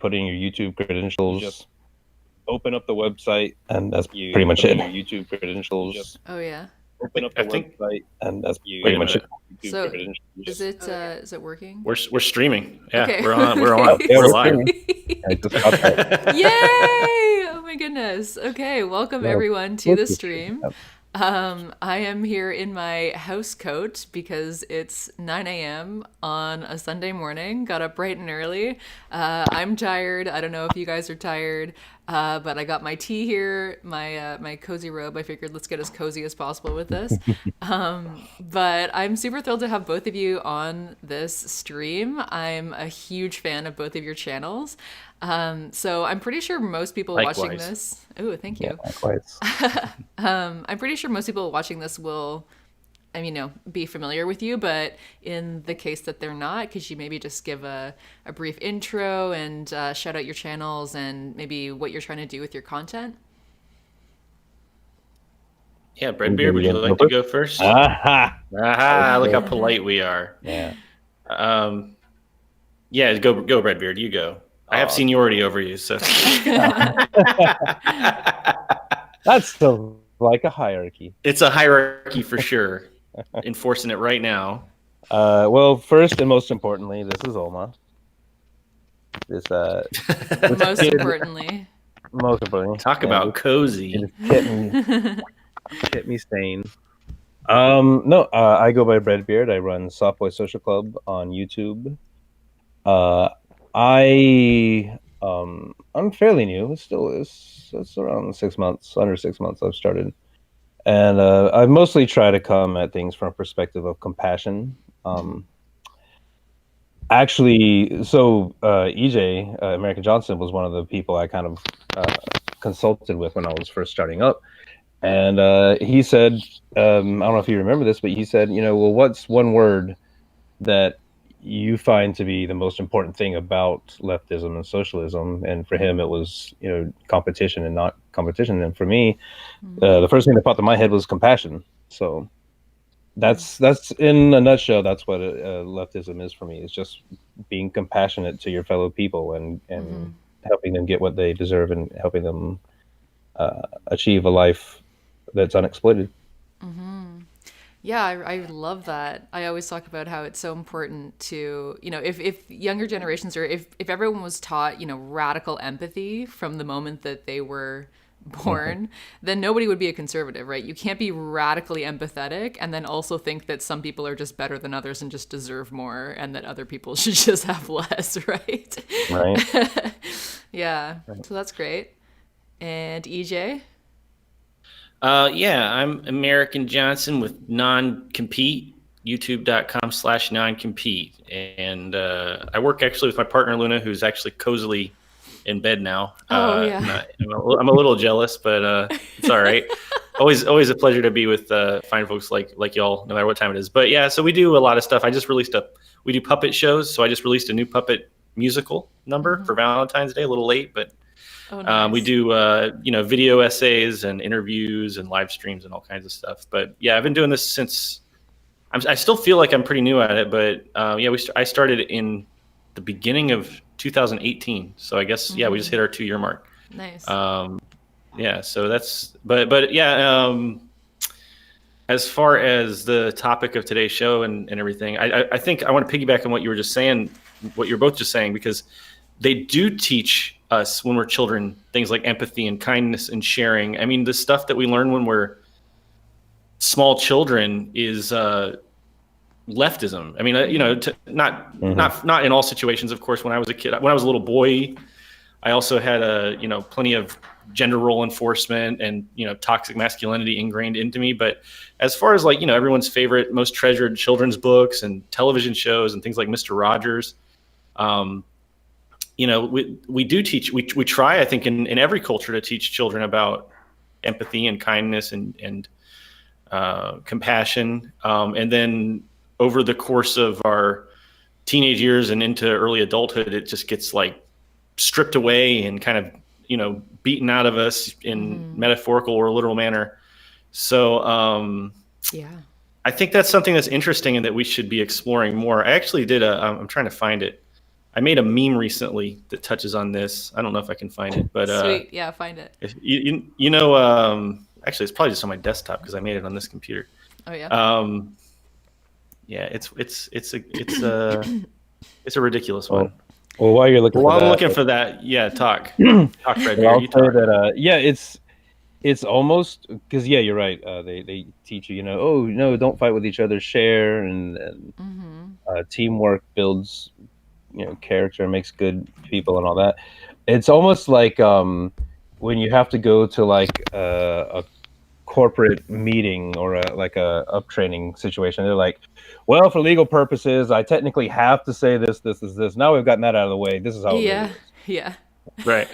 put in your YouTube credentials. Just open up the website, and that's pretty much it. Your YouTube credentials. Oh yeah. Open up the website, and that's pretty much it. So is it working? We're streaming. Yeah, Okay. we're on. Yeah, we're live. I just got that. Yay! Oh my goodness. Okay, welcome everyone to the stream. I am here in my house coat because it's 9 a.m. on a Sunday morning. Got up bright and early. I'm tired. I don't know if you guys are tired, but I got my tea here, my cozy robe. I figured let's get as cozy as possible with this. But I'm super thrilled to have both of you on this stream. I'm a huge fan of both of your channels. So I'm pretty sure most people watching this. Oh, thank you. Yeah, likewise. I'm pretty sure most people watching this will, be familiar with you, but in the case that they're not, could you maybe just give a brief intro and shout out your channels and maybe what you're trying to do with your content? Yeah, Breadbeard, would you like to go first? Aha! Look how polite we are. Yeah. Yeah, go Breadbeard, you go. I have seniority over you, so. That's still like a hierarchy. It's a hierarchy for sure. Enforcing it right now. Well, first and most importantly, this is Oma. Most importantly. Talk about cozy. Get me sane. No, I go by Breadbeard. I run Softboy Social Club on YouTube. I'm fairly new. It's around 6 months, under 6 months I've started. And I mostly try to come at things from a perspective of compassion. Actually, so EJ, Emerican Johnson, was one of the people I kind of consulted with when I was first starting up. And he said, I don't know if you remember this, but he said, well, what's one word that you find to be the most important thing about leftism and socialism? And for him, it was, competition and not competition. And for me, the first thing that popped in my head was compassion. So that's in a nutshell, that's what leftism is for me. It's just being compassionate to your fellow people and helping them get what they deserve and helping them achieve a life that's unexploited. Yeah, I love that. I always talk about how it's so important to, if younger generations or if everyone was taught, radical empathy from the moment that they were born, then nobody would be a conservative, right? You can't be radically empathetic and then also think that some people are just better than others and just deserve more and that other people should just have less, right? Right. Yeah, so that's great. And EJ? Yeah, I'm Emerican Johnson with Non-Compete, youtube.com/non-compete. And I work actually with my partner, Luna, who's actually cozily in bed now. Yeah. I'm a little jealous, but it's all right. Always a pleasure to be with fine folks like y'all, no matter what time it is. But yeah, so we do a lot of stuff. We do puppet shows. So I just released a new puppet musical number for Valentine's Day, a little late, but nice. We do, video essays and interviews and live streams and all kinds of stuff. But yeah, I've been doing this since. I still feel like I'm pretty new at it, but I started in the beginning of 2018. So I guess we just hit our 2-year mark. Nice. So that's. But yeah. As far as the topic of today's show and everything, I think I want to piggyback on what you were just saying, what you're both just saying, because they do teach us when we're children things like empathy and kindness and sharing. I mean, the stuff that we learn when we're small children is leftism. I mean, not in all situations, of course. When I was a kid, when I was a little boy, I also had plenty of gender role enforcement and toxic masculinity ingrained into me. But as far as everyone's favorite, most treasured children's books and television shows and things like Mr. Rogers. We do teach, we try, I think, in every culture to teach children about empathy and kindness and compassion. And then over the course of our teenage years and into early adulthood, it just gets stripped away and kind of, beaten out of us in metaphorical or literal manner. So I think that's something that's interesting and that we should be exploring more. I actually did I'm trying to find it. I made a meme recently that touches on this. I don't know if I can find it, but sweet, yeah, find it. If you know, actually, it's probably just on my desktop because I made it on this computer. Oh yeah. Yeah, it's a ridiculous one. Well, while you're looking, I'm looking for that. Yeah, talk, Fred. I'll say that. Yeah, it's almost because you're right. They teach you, oh no, don't fight with each other, share, and teamwork builds, character, makes good people, and all that. It's almost like when you have to go to like a corporate meeting or a up training situation. They're like, well, for legal purposes, I technically have to say this. Now we've gotten that out of the way. This is how it really is. Yeah. Right.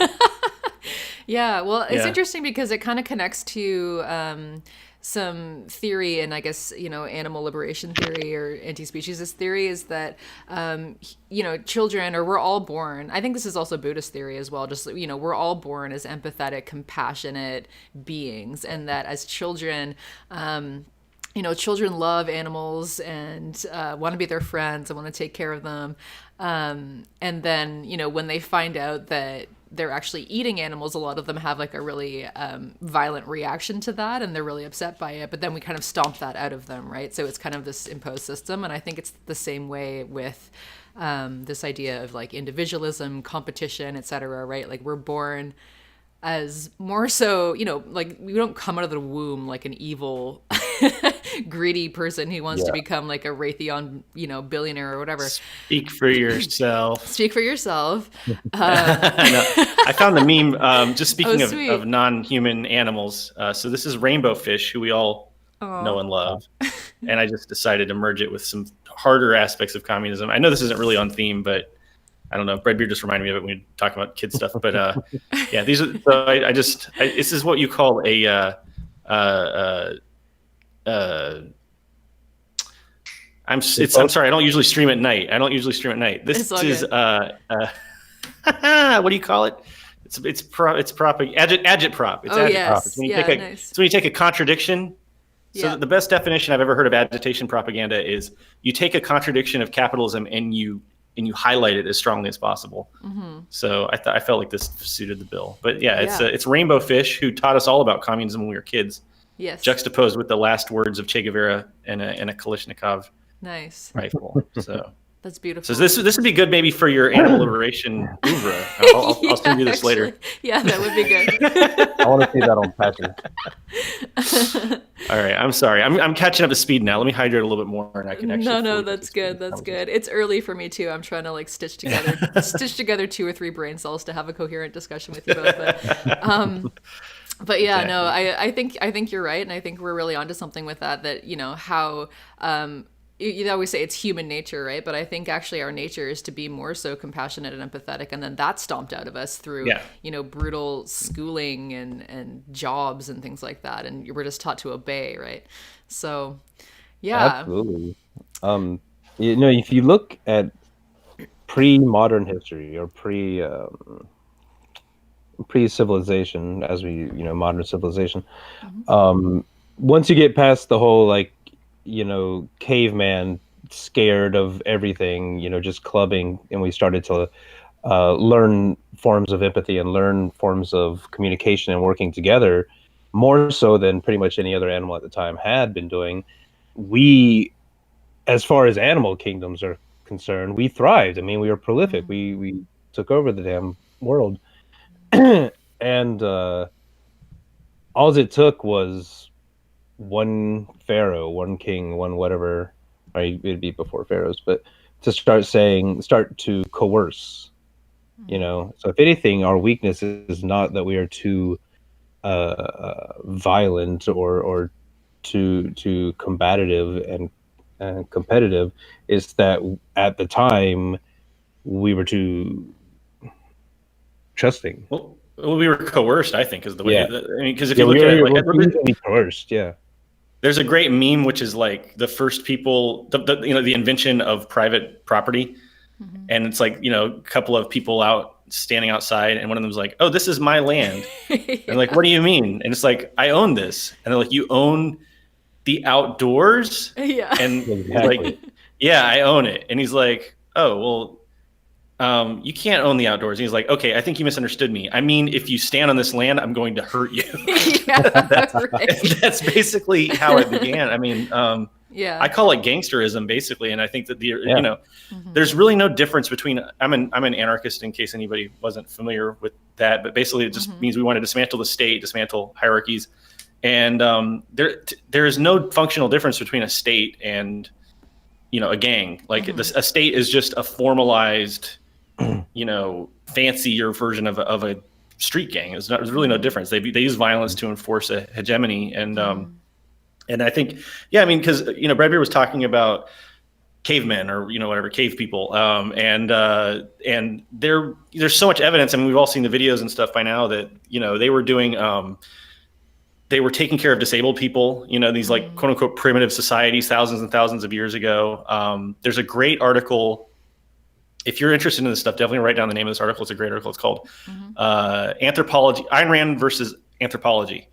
Yeah, well, it's interesting because it kind of connects to some theory, and I guess, animal liberation theory or anti-speciesist theory is that, children, or we're all born, I think this is also Buddhist theory as well, just, we're all born as empathetic, compassionate beings, and that as children, children love animals and want to be their friends and want to take care of them. And then, when they find out that they're actually eating animals, a lot of them have like a really violent reaction to that, and they're really upset by it. But then we kind of stomp that out of them, right? So it's kind of this imposed system. And I think it's the same way with this idea of like individualism, competition, etc., right? Like we're born as more so, like we don't come out of the womb like an evil, greedy person who wants to become like a Raytheon, billionaire or whatever. Speak for yourself. Speak for yourself. I found the meme, just speaking of non-human animals. So this is rainbow fish, who we all know and love. And I just decided to merge it with some harder aspects of communism. I know this isn't really on theme, but I don't know. Breadbeard just reminded me of it when we talk about kid stuff. But yeah, these are. So this is what you call a. I'm sorry. I don't usually stream at night. This is what do you call it? It's agitprop. It's agitprop. It's when you take a contradiction. So the best definition I've ever heard of agitation propaganda is you take a contradiction of capitalism and you highlight it as strongly as possible. Mm-hmm. So I felt like this suited the bill. But it's Rainbow Fish who taught us all about communism when we were kids. Yes. Juxtaposed with the last words of Che Guevara and a Kalashnikov rifle. So that's beautiful. So this would be good maybe for your animal liberation oeuvre. I'll send you this later. Yeah, that would be good. I want to see that on patches. All right, I'm sorry. I'm catching up to speed now. Let me hydrate a little bit more, and I can actually. No, that's good. That's good. It's early for me too. I'm trying to like stitch together 2 or 3 brain cells to have a coherent discussion with you both. But yeah, exactly. No, I think you're right, and I think we're really onto something with that. That how. You always say it's human nature, right? But I think actually our nature is to be more so compassionate and empathetic, and then that's stomped out of us through, brutal schooling and jobs and things like that, and we're just taught to obey, right? So, yeah, absolutely. If you look at pre-modern history or pre-civilization, as we modern civilization, once you get past the whole like. Caveman scared of everything, just clubbing, and we started to learn forms of empathy and learn forms of communication and working together more so than pretty much any other animal at the time had been doing. We, as far as animal kingdoms are concerned, we thrived. I mean, we were prolific. We took over the damn world. And all it took was one pharaoh, one king, one whatever, or it'd be before pharaohs, but to start to coerce, So if anything, our weakness is not that we are too violent or too combative and competitive. It's that at the time we were too trusting. Well, we were coerced, I think, is the way. Because if you look at it, we're coerced, There's a great meme which is like the first people, the invention of private property, and it's like a couple of people out standing outside, and one of them's like, "Oh, this is my land," and like, "What do you mean?" And it's like, "I own this," and they're like, "You own the outdoors?" Yeah, and like, "Yeah, I own it," and he's like, "Oh, well, you can't own the outdoors. And he's like, okay, I think you misunderstood me. I mean, if you stand on this land, I'm going to hurt you. That's basically how it began. I mean, I call it gangsterism basically. And I think that there's really no difference between, I'm an anarchist in case anybody wasn't familiar with that, but basically it just means we want to dismantle the state, dismantle hierarchies. And there is no functional difference between a state and, a gang. Like a state is just a formalized, fancier version of a street gang. There's really no difference. They use violence to enforce a hegemony. And I think, because, Brad Beer was talking about cavemen or, whatever, cave people. And there's so much evidence. I mean, we've all seen the videos and stuff by now that, they were doing, they were taking care of disabled people, these like quote unquote primitive societies thousands and thousands of years ago. There's a great article. If you're interested in this stuff, definitely write down the name of this article. It's a great article. It's called Anthropology, Ayn Rand versus Anthropology.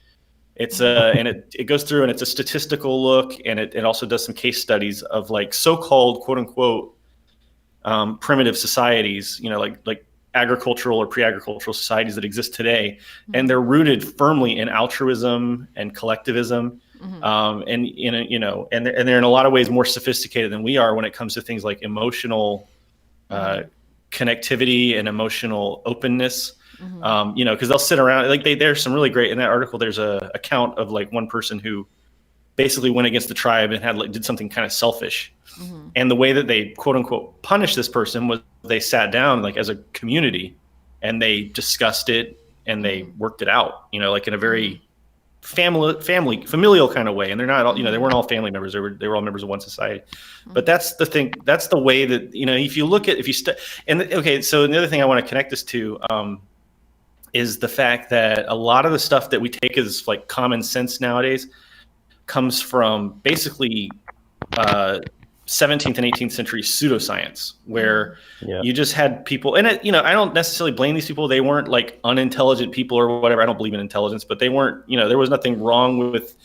It's and it goes through and it's a statistical look, and it also does some case studies of like so-called quote unquote primitive societies, like agricultural or pre-agricultural societies that exist today, and they're rooted firmly in altruism and collectivism, and they're in a lot of ways more sophisticated than we are when it comes to things like emotional connectivity and emotional openness. Because they'll sit around like there's some really great in that article. There's a account of like one person who basically went against the tribe and did something kind of selfish. And the way that they quote unquote punished this person was they sat down like as a community and they discussed it and they worked it out, like in a very familial kind of way. And they're not all, they weren't all family members. They were all members of one society. But that's the thing. That's the way that, if you look at, so the other thing I want to connect this to, is the fact that a lot of the stuff that we take as like common sense nowadays comes from basically 17th and 18th century pseudoscience, where you just had people, and I don't necessarily blame these people. They weren't like unintelligent people or whatever. I don't believe in intelligence, but they weren't, there was nothing wrong with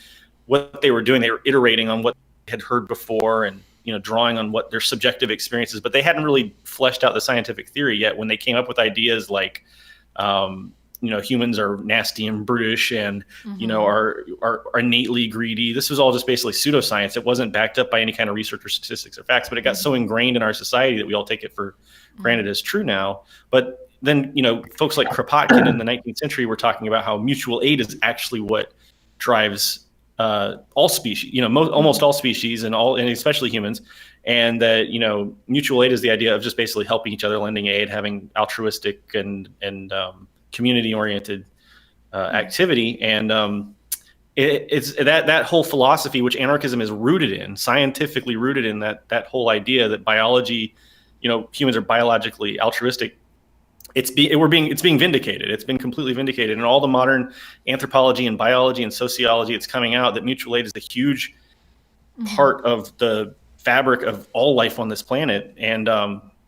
what they were doing. They were iterating on what they had heard before and, drawing on what their subjective experiences, but they hadn't really fleshed out the scientific theory yet when they came up with ideas like, humans are nasty and brutish and, are innately greedy. This was all just basically pseudoscience. It wasn't backed up by any kind of research or statistics or facts, but it got so ingrained in our society that we all take it for granted as true now. But then, folks like Kropotkin in the 19th century were talking about how mutual aid is actually what drives all species, almost all species and especially humans. And that, mutual aid is the idea of just basically helping each other, lending aid, having altruistic and community-oriented activity, and it's that whole philosophy, which anarchism is rooted in, scientifically rooted in that whole idea that biology, humans are biologically altruistic. It's being vindicated. It's been completely vindicated, and all the modern anthropology and biology and sociology, it's coming out that mutual aid is a huge part of the fabric of all life on this planet. And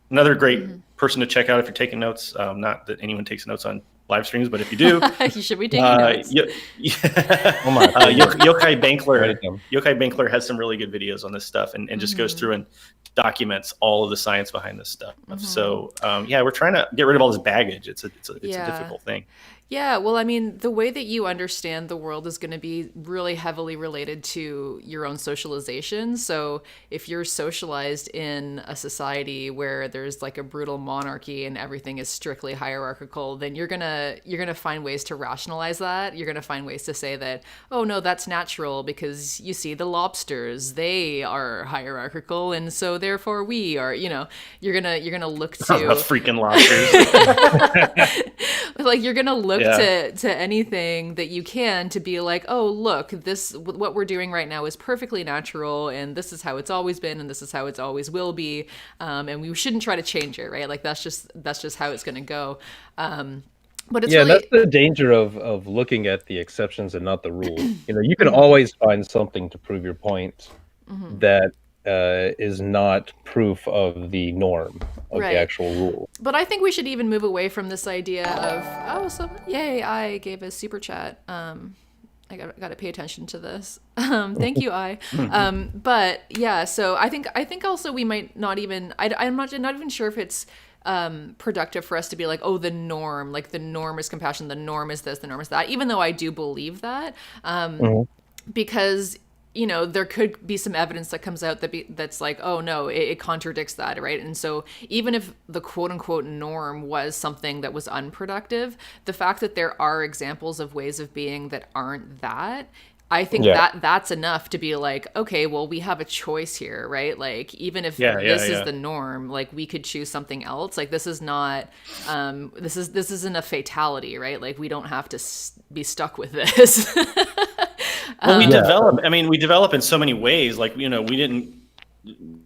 another great person to check out if you're taking notes. Not that anyone takes notes on live streams, but if you do, you should be taking notes. Yochai Benkler. Yochai Benkler has some really good videos on this stuff, and just goes through and documents all of the science behind this stuff. So we're trying to get rid of all this baggage. It's a difficult thing. Yeah, well, I mean, the way that you understand the world is going to be really heavily related to your own socialization. So if you're socialized in a society where there's like a brutal monarchy and everything is strictly hierarchical, then you're gonna find ways to rationalize that. You're gonna find ways to say that, oh no, that's natural because you see the lobsters, they are hierarchical, and so therefore we are. You're gonna look to freaking lobsters. Like you're gonna look to anything that you can to be like, oh look, what we're doing right now is perfectly natural, and this is how it's always been, and this is how it's always will be, and we shouldn't try to change it, right? Like that's just how it's gonna go. But it's that's the danger of looking at the exceptions and not the rule. You can always find something to prove your point that is not proof of the norm of the actual rule. But I think we should even move away from this idea of yay, I gave a super chat. I got to pay attention to this. Thank you, I. But yeah, so I think also we might not even. I'm not even sure if it's productive for us to be like, oh, the norm, like the norm is compassion, the norm is this, the norm is that, even though I do believe that, because there could be some evidence that comes out that's like, oh no, it contradicts that, right? And so even if the quote unquote norm was something that was unproductive, the fact that there are examples of ways of being that aren't that, I think that's enough to be like, okay, well, we have a choice here, right? Like, even if this is the norm, like we could choose something else. Like, this is not, this isn't a fatality, right? Like, we don't have to be stuck with this. Well, we develop in so many ways. Like, we didn't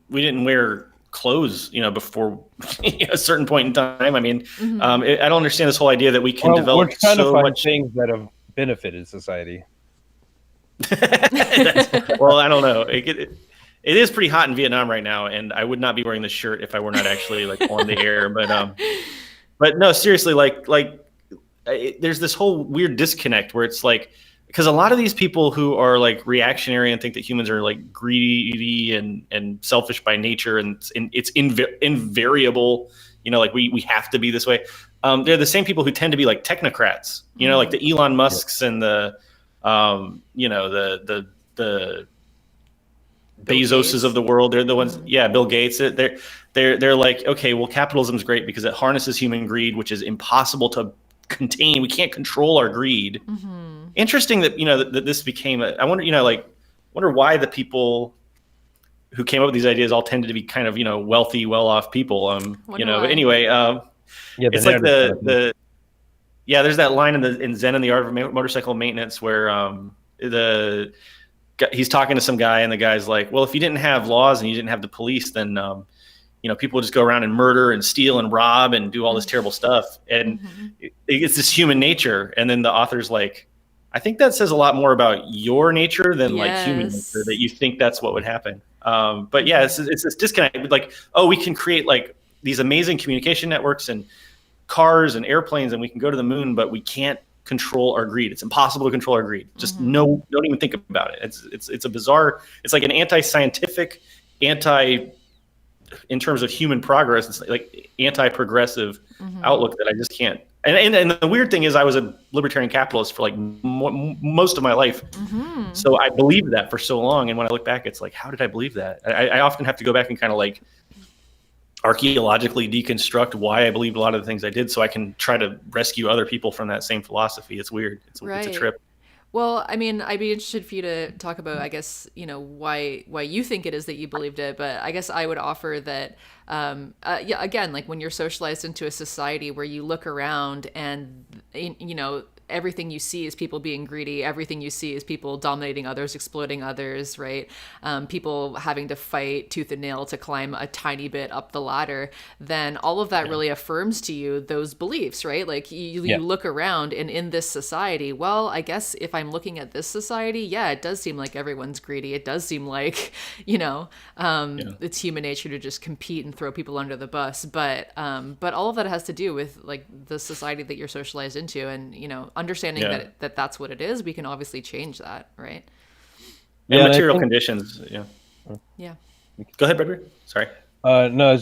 wear clothes, before a certain point in time. I mean, I don't understand this whole idea that we can develop we're trying to find things that have benefited society. Well, I don't know. It is pretty hot in Vietnam right now, and I would not be wearing this shirt if I were not actually like on the air. But no, seriously, there's this whole weird disconnect where it's like, because a lot of these people who are like reactionary and think that humans are like greedy and selfish by nature, and it's invariable, like we have to be this way. They're the same people who tend to be like technocrats, like the Elon Musks and the the Bezoses of the world. They're the ones, Bill Gates. They're like, okay, well, capitalism is great because it harnesses human greed, which is impossible to contain. We can't control our greed. Interesting that that this became I wonder why the people who came up with these ideas all tended to be kind of wealthy, well-off people. But anyway, it's like there's that line in Zen and the Art of Motorcycle Maintenance where he's talking to some guy, and the guy's like, well, if you didn't have laws and you didn't have the police, then people would just go around and murder and steal and rob and do all this terrible stuff. And it's this human nature. And then the author's like, I think that says a lot more about your nature than like human nature, that you think that's what would happen. But yeah, it's this disconnect. Like, oh, we can create like these amazing communication networks and cars and airplanes, and we can go to the moon, but we can't control our greed. It's impossible to control our greed. Just don't even think about it. It's a bizarre, it's like an anti-scientific, in terms of human progress, it's like anti-progressive outlook that I just can't. And the weird thing is, I was a libertarian capitalist for like most of my life. So I believed that for so long. And when I look back, it's like, how did I believe that? I often have to go back and kind of like archaeologically deconstruct why I believed a lot of the things I did, so I can try to rescue other people from that same philosophy. It's weird. It's a trip. Well, I mean, I'd be interested for you to talk about, I guess, why you think it is that you believed it. But I guess I would offer that, again, like when you're socialized into a society where you look around and, everything you see is people being greedy. Everything you see is people dominating others, exploiting others, right? People having to fight tooth and nail to climb a tiny bit up the ladder. Then all of that really affirms to you those beliefs, right? Like you look around, and in this society, well, I guess if I'm looking at this society, it does seem like everyone's greedy. It does seem like, it's human nature to just compete and throw people under the bus. But all of that has to do with like the society that you're socialized into, and, understanding that that's what it is. We can obviously change that, right? And material conditions. Yeah. Go ahead, Bradbury. Sorry. No,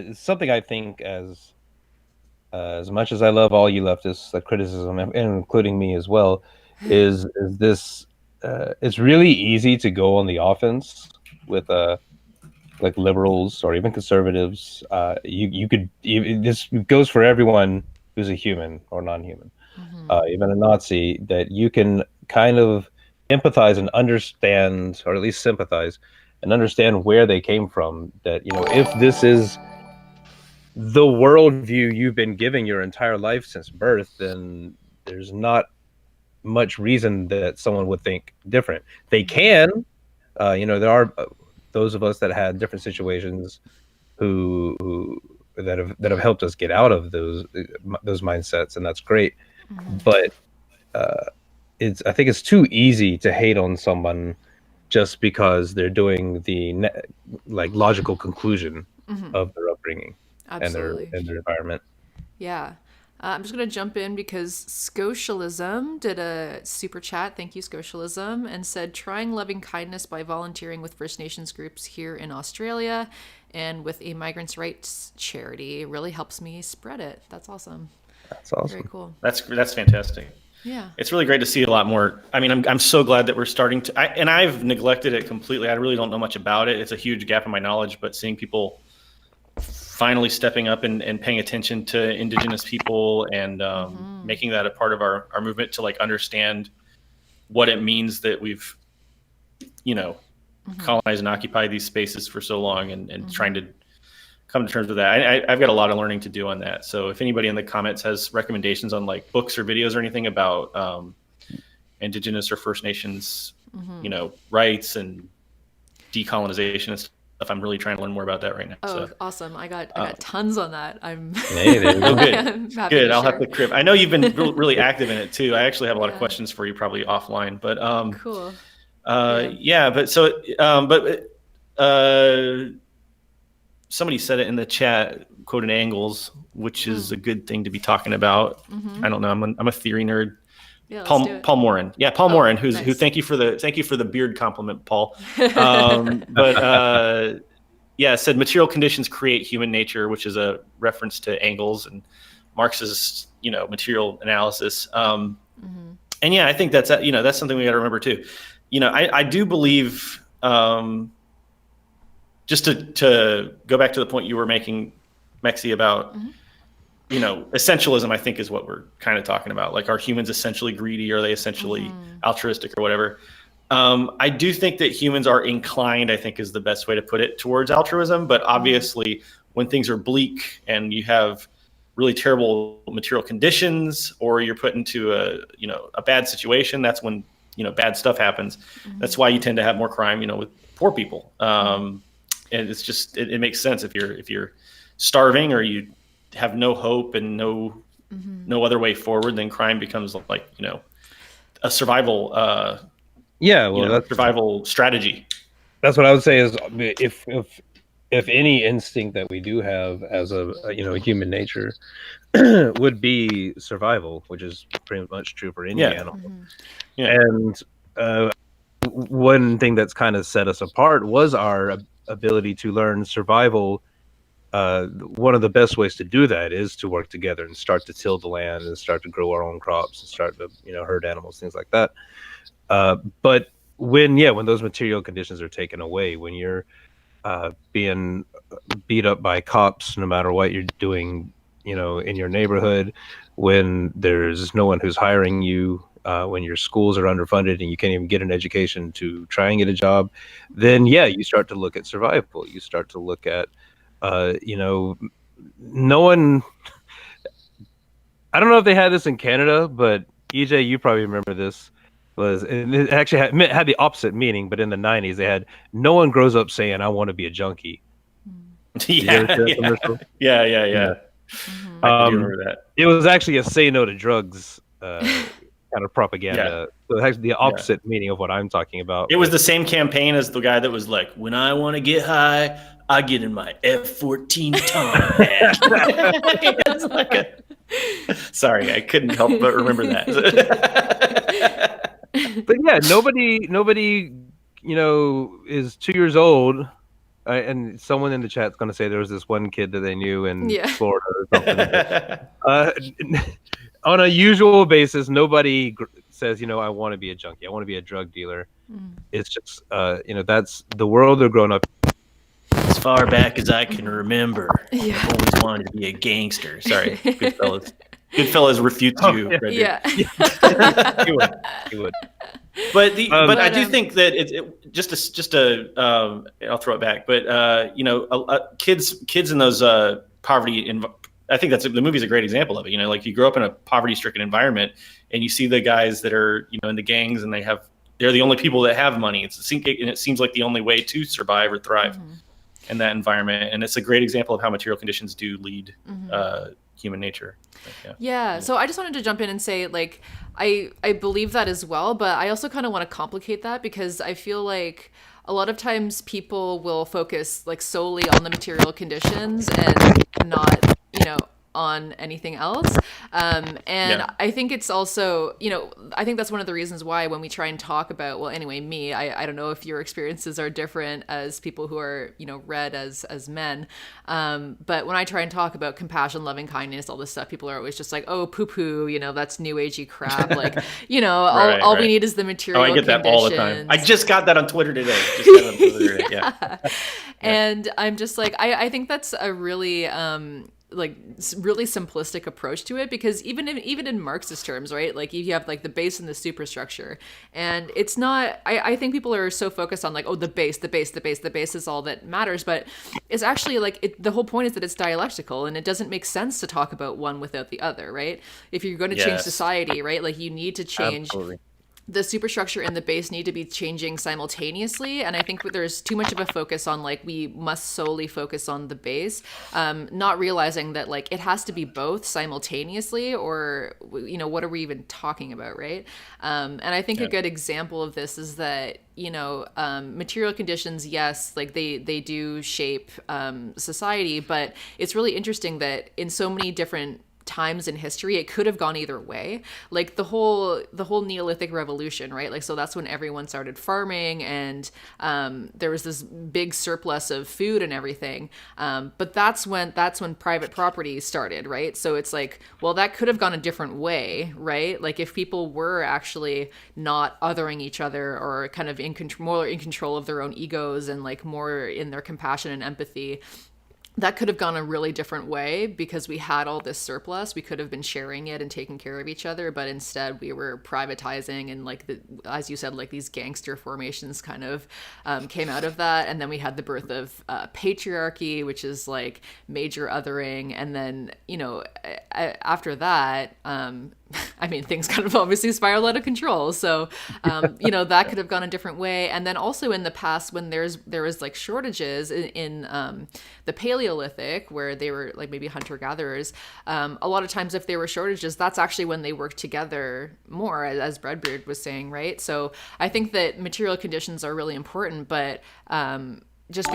it's something I think, as much as I love all you leftists, like criticism, and including me as well, is this. It's really easy to go on the offense with like liberals or even conservatives. This goes for everyone who's a human or non-human, even a Nazi, that you can kind of empathize and understand, or at least sympathize and understand where they came from. That, if this is the worldview you've been giving your entire life since birth, then there's not much reason that someone would think different. They can, there are those of us that had different situations who that have helped us get out of those mindsets, and that's great. But I think it's too easy to hate on someone just because they're doing the logical conclusion of their upbringing and their environment. Yeah. I'm just going to jump in because Socialism did a super chat. Thank you, Socialism, and said, trying loving kindness by volunteering with First Nations groups here in Australia and with a migrants' rights charity really helps me spread it. That's awesome. That's awesome. Very cool. That's fantastic. Yeah. It's really great to see a lot more. I mean, I'm so glad that we're starting to, and I've neglected it completely. I really don't know much about it. It's a huge gap in my knowledge, but seeing people finally stepping up and paying attention to Indigenous people and making that a part of our movement to like understand what it means that we've, colonized and occupied these spaces for so long and trying to come to terms with that. I've got a lot of learning to do on that. So if anybody in the comments has recommendations on like books or videos or anything about Indigenous or First Nations, rights and decolonization and stuff, I'm really trying to learn more about that right now. Oh, so, awesome. I got tons on that. I'm good. I'll have to crib. I know you've been really active in it too. I actually have a lot of questions for you probably offline, but cool. Somebody said it in the chat, quoted Angles, which is a good thing to be talking about. I don't know. I'm a theory nerd. Yeah, Paul Morin. Yeah, Paul Morin. Who? Thank you for the beard compliment, Paul. Said material conditions create human nature, which is a reference to Engels and Marx's material analysis. And yeah, I think that's something we got to remember too. I do believe. Just to go back to the point you were making, Mexi, about essentialism, I think is what we're kind of talking about. Like, are humans essentially greedy? Are they essentially altruistic or whatever? I do think that humans are inclined, I think is the best way to put it, towards altruism. But obviously, when things are bleak and you have really terrible material conditions, or you're put into a bad situation, that's when bad stuff happens. That's why you tend to have more crime, with poor people. And it's just it makes sense if you're starving or you have no hope and no other way forward, then crime becomes like a survival that's survival strategy. That's what I would say is if any instinct that we do have as a human nature would be survival, which is pretty much true for any animal. And one thing that's kind of set us apart was our ability to learn survival. One of the best ways to do that is to work together and start to till the land and start to grow our own crops and start to herd animals, things like that. But when those material conditions are taken away, when you're being beat up by cops, no matter what you're doing, in your neighborhood, when there's no one who's hiring you, when your schools are underfunded and you can't even get an education to try and get a job, then you start to look at survival. You start to look at, no one. I don't know if they had this in Canada, but EJ, you probably remember this. And it actually had the opposite meaning, but in the 90s, they had no one grows up saying, "I want to be a junkie." Yeah. I do remember that. It was actually a say no to drugs kind of propaganda. So it's actually the opposite meaning of what I'm talking about. It was the same campaign as the guy that was like, when I want to get high, I get in my F-14 Tom. Sorry, I couldn't help but remember that. But nobody is 2 years old. And someone in the chat's going to say there was this one kid that they knew in Florida or something. On a usual basis, nobody says, I want to be a junkie. I want to be a drug dealer. It's just, that's the world they're growing up. As far back as I can remember, I've always wanted to be a gangster. Sorry, Goodfellas refutes you. He would. But I do think that I'll throw it back. But kids in those poverty. I think the movie's a great example of it. Like you grow up in a poverty-stricken environment, and you see the guys that are in the gangs, and they're the only people that have money. And it seems like the only way to survive or thrive in that environment. And it's a great example of how material conditions do lead human nature. So I just wanted to jump in and say, like, I believe that as well, but I also kind of want to complicate that, because I feel like a lot of times people will focus like solely on the material conditions and not on anything else. I think it's also, I think that's one of the reasons why when we try and talk about, well, anyway, me, I don't know if your experiences are different as people who are, read as men. But when I try and talk about compassion, loving kindness, all this stuff, people are always just like, oh, poo-poo, that's new agey crap. Like, all we need is the material conditions. I get that all the time. I just got that on Twitter today. Yeah. And I'm just like, I think that's a really really simplistic approach to it, because even in Marxist terms, right, like you have like the base and the superstructure, and it's not, I think people are so focused on like, oh, the base is all that matters, but it's actually like the whole point is that it's dialectical, and it doesn't make sense to talk about one without the other, right? If you're going to change society, right, like you need to change. Absolutely. The superstructure and the base need to be changing simultaneously, and I think there's too much of a focus on like we must solely focus on the base, not realizing that like it has to be both simultaneously, or what are we even talking about, right? And I think a good example of this is that material conditions, yes, like they do shape society, but it's really interesting that in so many different times in history it could have gone either way. Like the whole Neolithic revolution, right? Like, so that's when everyone started farming, and there was this big surplus of food and everything, but that's when private property started, right? So it's like, well, that could have gone a different way, right? Like if people were actually not othering each other, or kind of more in control of their own egos, and like more in their compassion and empathy, that could have gone a really different way, because we had all this surplus. We could have been sharing it and taking care of each other, but instead we were privatizing, and like as you said, like these gangster formations kind of came out of that. And then we had the birth of patriarchy, which is like major othering. And then, after that, things kind of obviously spiraled out of control. So, that could have gone a different way. And then also in the past, when there was like shortages in the Paleolithic, where they were like maybe hunter-gatherers, a lot of times if there were shortages, that's actually when they worked together more, as Breadbeard was saying, right? So I think that material conditions are really important, but just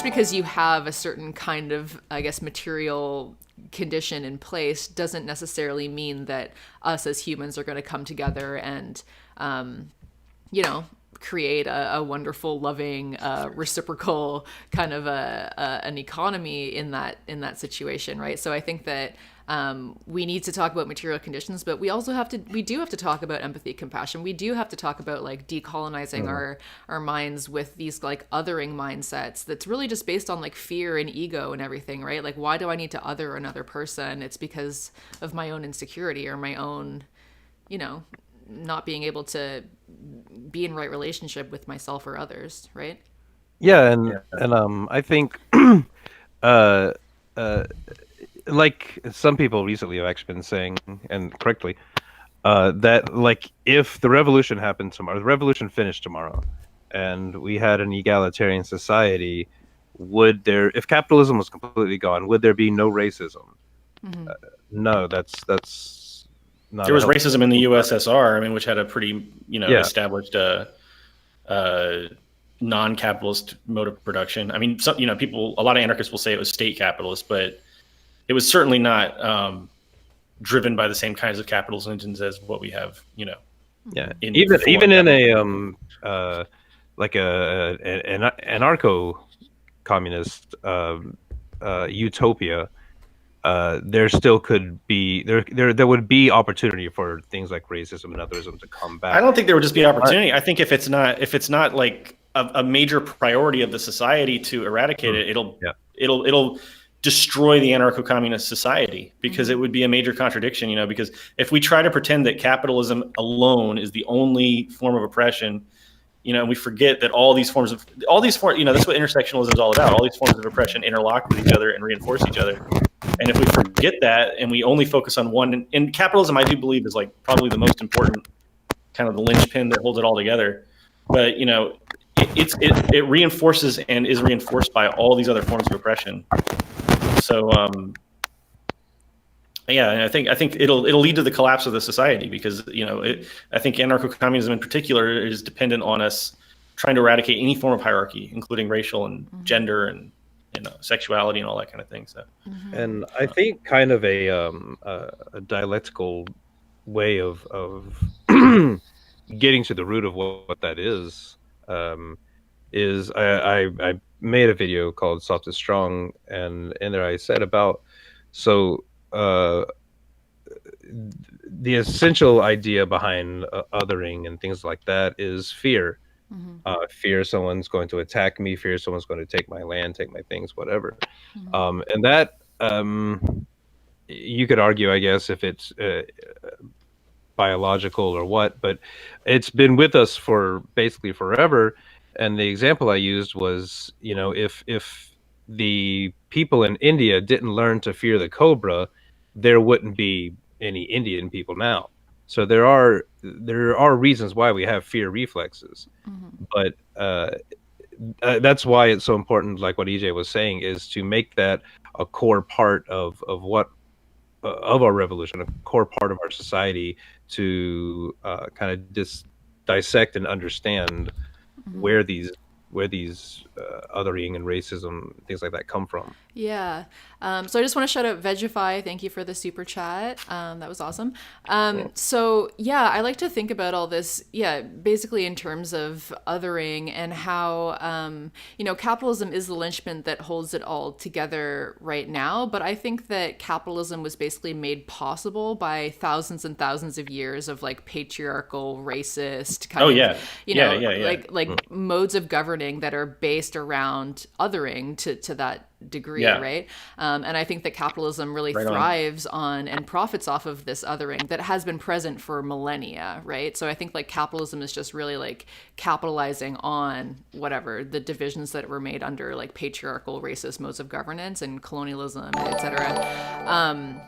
because you have a certain kind of, I guess, material condition in place doesn't necessarily mean that us as humans are going to come together and create a wonderful, loving, reciprocal kind of an economy in that situation, right? So I think that we need to talk about material conditions, but we do have to talk about empathy, compassion. We do have to talk about like decolonizing our minds with these like othering mindsets that's really just based on like fear and ego and everything, right? Like, why do I need to other another person? It's because of my own insecurity, or my own, not being able to be in right relationship with myself or others, right? Yeah, and I think like some people recently have actually been saying, and correctly, that like if the revolution happened tomorrow, the revolution finished tomorrow, and we had an egalitarian society, if capitalism was completely gone, would there be no racism? Mm-hmm. No, that's not. There was racism in the USSR, which had a pretty, established non-capitalist mode of production. A lot of anarchists will say it was state capitalist, but it was certainly not driven by the same kinds of capitalist engines as what we have, Yeah, even in a like an anarcho-communist utopia, there still could be there would be opportunity for things like racism and otherism to come back. I don't think there would just be opportunity. I think if it's not like a major priority of the society to eradicate it, it'll destroy the anarcho-communist society, because it would be a major contradiction, because if we try to pretend that capitalism alone is the only form of oppression, and we forget that all these forms, that's what intersectionalism is all about. All these forms of oppression interlock with each other and reinforce each other. And if we forget that and we only focus on one, and capitalism, I do believe, is like probably the most important kind of the linchpin that holds it all together. But, it reinforces and is reinforced by all these other forms of oppression. So, and I think it'll lead to the collapse of the society, because I think anarcho-communism in particular is dependent on us trying to eradicate any form of hierarchy, including racial and gender and sexuality and all that kind of thing. So, and I think kind of a dialectical way of getting to the root of what that is I made a video called "Soft is Strong," and in there I said about the essential idea behind othering and things like that is fear. Fear someone's going to attack me, fear someone's going to take my land, take my things, whatever. And that you could argue, I guess, if it's biological or what, but it's been with us for basically forever. And the example I used was, if the people in India didn't learn to fear the cobra, there wouldn't be any Indian people now. So there are reasons why we have fear reflexes, but that's why it's so important. Like what EJ was saying, is to make that a core part of our revolution, a core part of our society, to kind of just dissect and understand where these othering and racism, things like that, come from. Yeah. So I just want to shout out Vegify. Thank you for the super chat. That was awesome. So yeah, I like to think about all this, basically in terms of othering and how, capitalism is the linchpin that holds it all together right now. But I think that capitalism was basically made possible by thousands and thousands of years of like patriarchal, racist kind of, like modes of governing that are based around othering to that degree, right? And I think that capitalism really thrives on and profits off of this othering that has been present for millennia, right? So I think like capitalism is just really like capitalizing on whatever the divisions that were made under like patriarchal, racist modes of governance and colonialism, etc.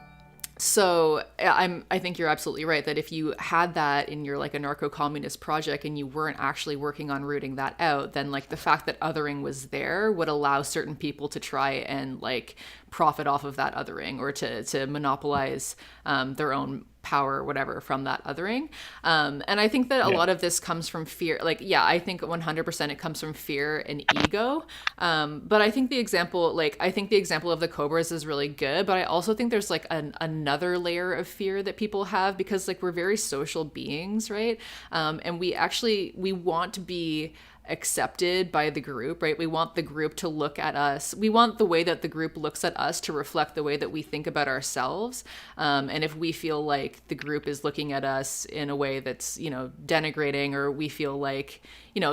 So I think you're absolutely right that if you had that in your like anarcho-communist project and you weren't actually working on rooting that out, then like the fact that othering was there would allow certain people to try and like profit off of that othering, or to monopolize their own power or whatever from that othering. And I think that a lot of this comes from fear. Like, I think 100% it comes from fear and ego. But I think the example of the cobras is really good. But I also think there's like another layer of fear that people have, because like we're very social beings, right? And we want to be accepted by the group, right? We want the group to look at us. We want the way that the group looks at us to reflect the way that we think about ourselves. And if we feel like the group is looking at us in a way that's, denigrating, or we feel like,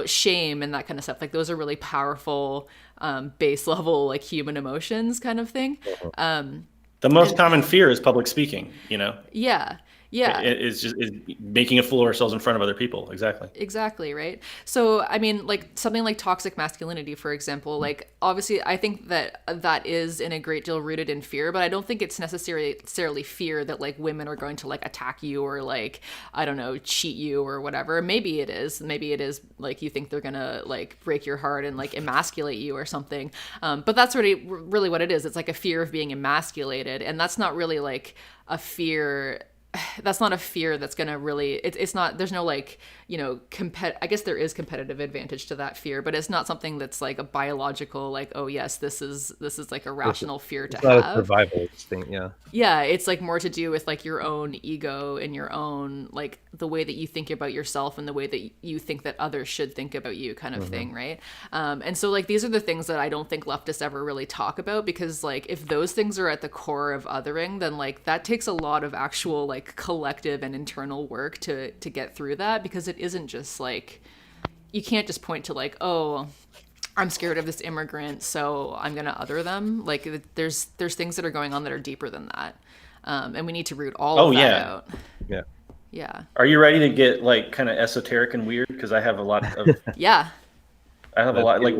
shame and that kind of stuff, like those are really powerful, base level, like human emotions kind of thing. The most common fear is public speaking, Yeah. It's just making a fool of ourselves in front of other people. Exactly, right? So, I mean, like something like toxic masculinity, for example, like obviously I think that is in a great deal rooted in fear, but I don't think it's necessarily fear that like women are going to like attack you or like, I don't know, cheat you or whatever. Maybe it is like you think they're going to like break your heart and like emasculate you or something. But that's really what it is. It's like a fear of being emasculated. And that's not really like a fear. That's not a fear that's going to really, it's not, there's no like, I guess there is competitive advantage to that fear, but it's not something that's like a biological, like, oh yes, this is like a rational fear to have. It's not a survival instinct, Yeah, it's like more to do with like your own ego and your own, like the way that you think about yourself and the way that you think that others should think about you kind of thing, right? And so like these are the things that I don't think leftists ever really talk about, because like if those things are at the core of othering, then like that takes a lot of actual like collective and internal work to get through that, because it isn't just like, you can't just point to like, oh, I'm scared of this immigrant, so I'm gonna other them. Like there's things that are going on that are deeper than that, and we need to root all of that out. Yeah. Are you ready to get like kind of esoteric and weird? Because I have a lot of I have a lot like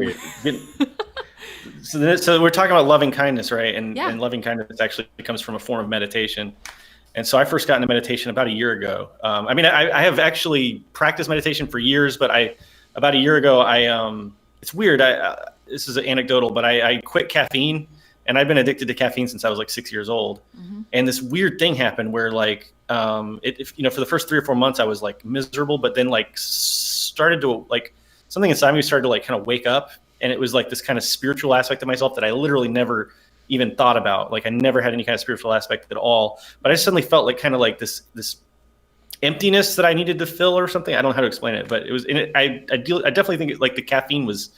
so we're talking about loving kindness, right? And loving kindness actually comes from a form of meditation. And so I first got into meditation about a year ago. I have actually practiced meditation for years, but about a year ago, it's weird. This is anecdotal, but I quit caffeine, and I've been addicted to caffeine since I was like 6 years old. And this weird thing happened where like, for the first 3 or 4 months I was like miserable, but then like started to like, something inside me started to like kind of wake up. And it was like this kind of spiritual aspect of myself that I literally never even thought about. Like I never had any kind of spiritual aspect at all, but I suddenly felt like kind of like this emptiness that I needed to fill or something. I don't know how to explain it, but it was in it. I definitely think like the caffeine was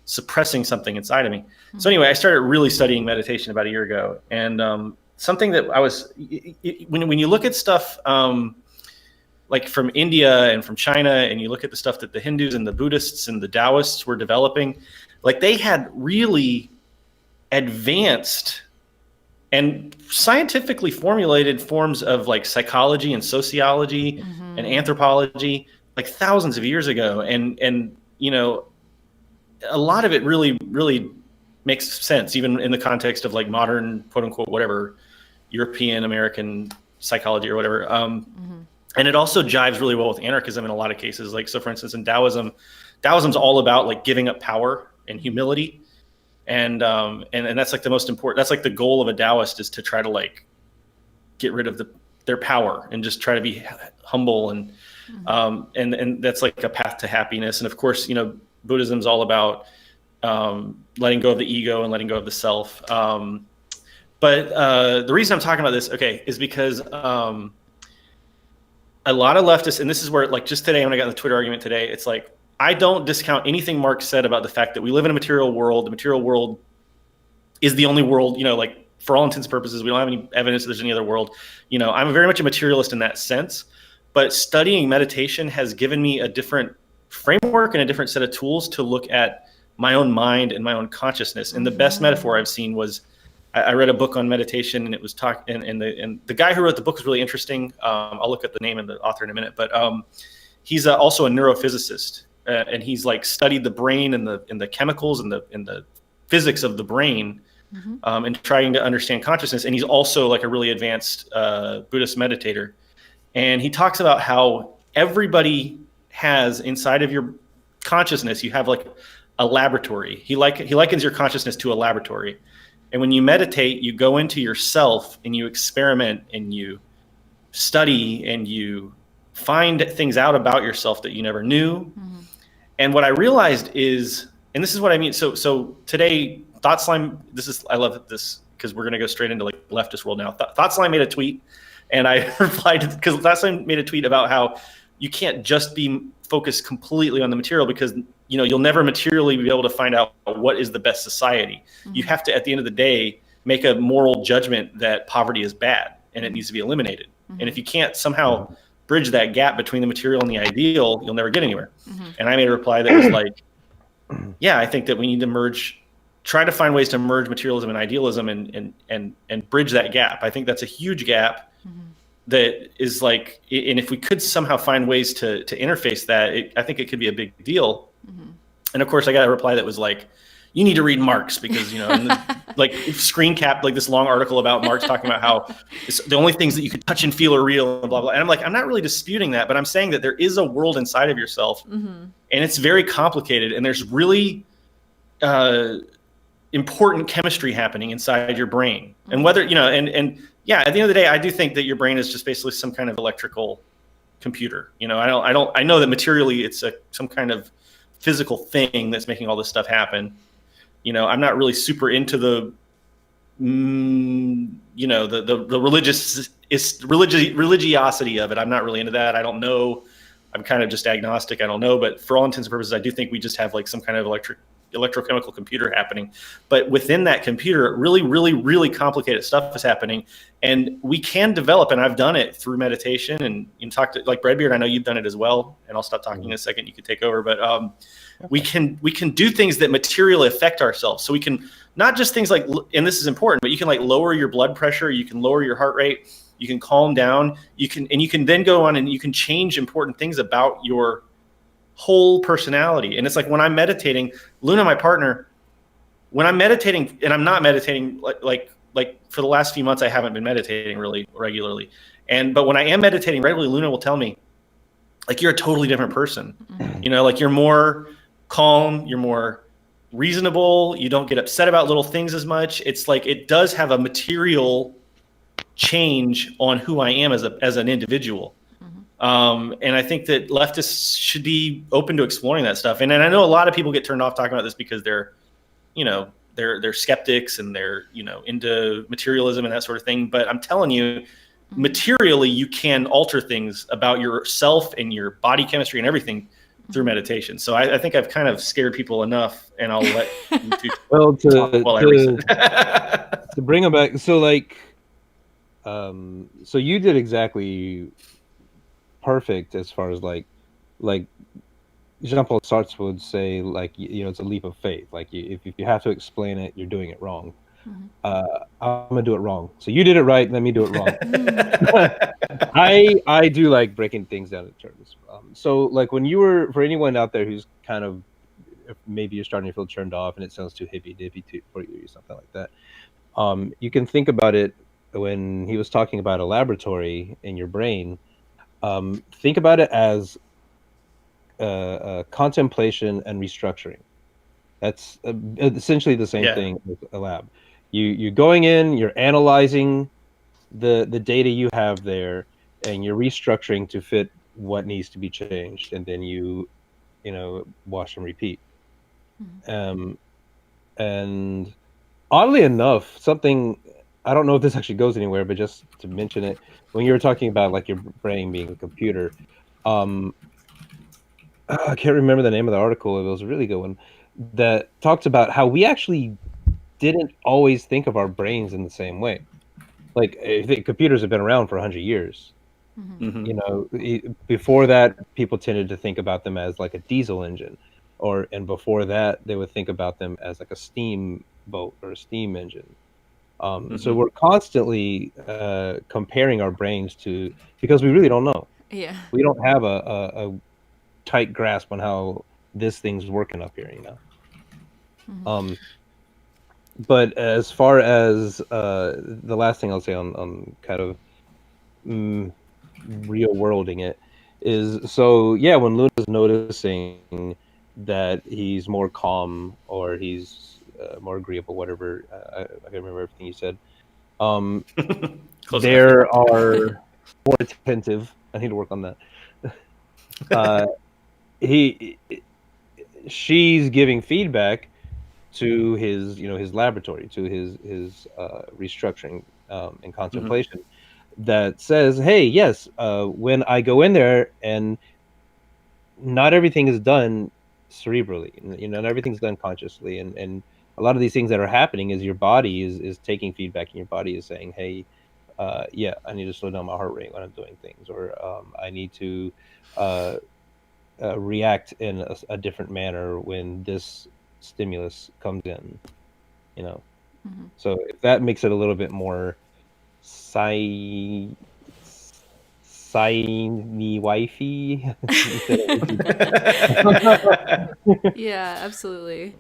suppressing something inside of me. Mm-hmm. So anyway, I started really studying meditation about a year ago, and something that I was when you look at stuff like from India and from China, and you look at the stuff that the Hindus and the Buddhists and the Taoists were developing, like they had really advanced and scientifically formulated forms of like psychology and sociology and anthropology like thousands of years ago. And you know, a lot of it really makes sense, even in the context of like modern, quote unquote, whatever, European American psychology or whatever. And it also jives really well with anarchism in a lot of cases. Like, so for instance, in Taoism's all about like giving up power and humility. And that's like the most important, that's like the goal of a Taoist, is to try to like get rid of their power and just try to be humble. And that's like a path to happiness. And of course, you know, Buddhism's all about letting go of the ego and letting go of the self. But the reason I'm talking about this, is because a lot of leftists, and this is where, like, just today when I got in the Twitter argument today, it's like, I don't discount anything Marx said about the fact that we live in a material world. The material world is the only world, you know, like for all intents and purposes, we don't have any evidence that there's any other world. You know, I'm very much a materialist in that sense, but studying meditation has given me a different framework and a different set of tools to look at my own mind and my own consciousness. And the best metaphor I've seen was, I read a book on meditation, and it was and the guy who wrote the book was really interesting. I'll look at the name and the author in a minute, but he's also a neurophysicist, and he's like studied the brain and the chemicals and the physics of the brain, and trying to understand consciousness. And he's also like a really advanced Buddhist meditator. And he talks about how everybody has inside of your consciousness, you have like a laboratory. He likens your consciousness to a laboratory. And when you meditate, you go into yourself and you experiment and you study and you find things out about yourself that you never knew. And what I realized is, and this is what I mean. So today, Thought Slime, I love this because we're going to go straight into like leftist world now. Thought Slime made a tweet, and I replied, because Thought Slime made a tweet about how you can't just be focused completely on the material, because you know you'll never materially be able to find out what is the best society. You have to, at the end of the day, make a moral judgment that poverty is bad and it needs to be eliminated. And if you can't somehow bridge that gap between the material and the ideal, you'll never get anywhere. And I made a reply that was like, yeah, I think that we need to try to find ways to merge materialism and idealism and bridge that gap. I think that's a huge gap that is like, and if we could somehow find ways to interface that, I think it could be a big deal. And of course I got a reply that was like, you need to read Marx, because, you know, and like screen cap like this long article about Marx talking about how it's the only things that you could touch and feel are real and blah, blah. And I'm like, I'm not really disputing that, but I'm saying that there is a world inside of yourself, and it's very complicated, and there's really important chemistry happening inside your brain. And whether, you know, and yeah, at the end of the day, I do think that your brain is just basically some kind of electrical computer. You know, I know that materially it's some kind of physical thing that's making all this stuff happen. You know, I'm not really super into the, you know, the religiosity of it. I'm not really into that. I don't know. I'm kind of just agnostic. I don't know. But for all intents and purposes, I do think we just have like some kind of electrochemical computer happening. But within that computer, really complicated stuff is happening. And we can develop, and I've done it through meditation, and you talk to like Breadbeard, I know you've done it as well. And I'll stop talking in a second. You can take over. But we can do things that materially affect ourselves. So we can, not just things like, and this is important, but you can like lower your blood pressure, you can lower your heart rate, you can calm down, you can then go on and you can change important things about your whole personality. And it's like when I'm meditating, Luna, my partner, when I'm meditating, and I'm not meditating like for the last few months, I haven't been meditating really regularly. But when I am meditating regularly, Luna will tell me, like, you're a totally different person. You know, like you're more calm, you're more reasonable, you don't get upset about little things as much. It's like it does have a material change on who I am as an individual. And I think that leftists should be open to exploring that stuff. And I know a lot of people get turned off talking about this because they're skeptics and they're, into materialism and that sort of thing. But I'm telling you, materially, you can alter things about yourself and your body chemistry and everything through meditation. So I think I've kind of scared people enough, and I'll let you two to bring them back. So so you did exactly perfect as far as like Jean-Paul Sartre would say, it's a leap of faith. Like if you have to explain it, you're doing it wrong. I'm gonna do it wrong. So you did it right. Let me do it wrong. I do like breaking things down in terms. So like for anyone out there who's kind of, maybe you're starting to feel turned off and it sounds too hippy dippy for you or something like that. You can think about it when he was talking about a laboratory in your brain. Think about it as contemplation and restructuring. That's essentially the same thing with a lab. You're going in, you're analyzing the data you have there, and you're restructuring to fit what needs to be changed, and then you wash and repeat. And oddly enough, something, I don't know if this actually goes anywhere, but just to mention it, when you were talking about like your brain being a computer, I can't remember the name of the article. It was a really good one that talked about how we actually didn't always think of our brains in the same way. Like, I think computers have been around for 100 years. Before that, people tended to think about them as like a diesel engine, and before that, they would think about them as like a steam boat or a steam engine. So we're constantly comparing our brains because we really don't know. Yeah. We don't have a tight grasp on how this thing's working up here, But as far as the last thing I'll say on kind of real worlding it is, so yeah, when Luna's noticing that he's more calm or he's more agreeable, whatever, I can't remember everything you said. There are more attentive. I need to work on that. She's giving feedback to his laboratory, to his restructuring and contemplation, that says, hey, yes, when I go in there, and not everything is done cerebrally, not everything's done consciously, and a lot of these things that are happening is your body is taking feedback, and your body is saying, hey, I need to slow down my heart rate when I'm doing things, or I need to react in a different manner when this stimulus comes in, So if that makes it a little bit more wifey. Yeah, absolutely.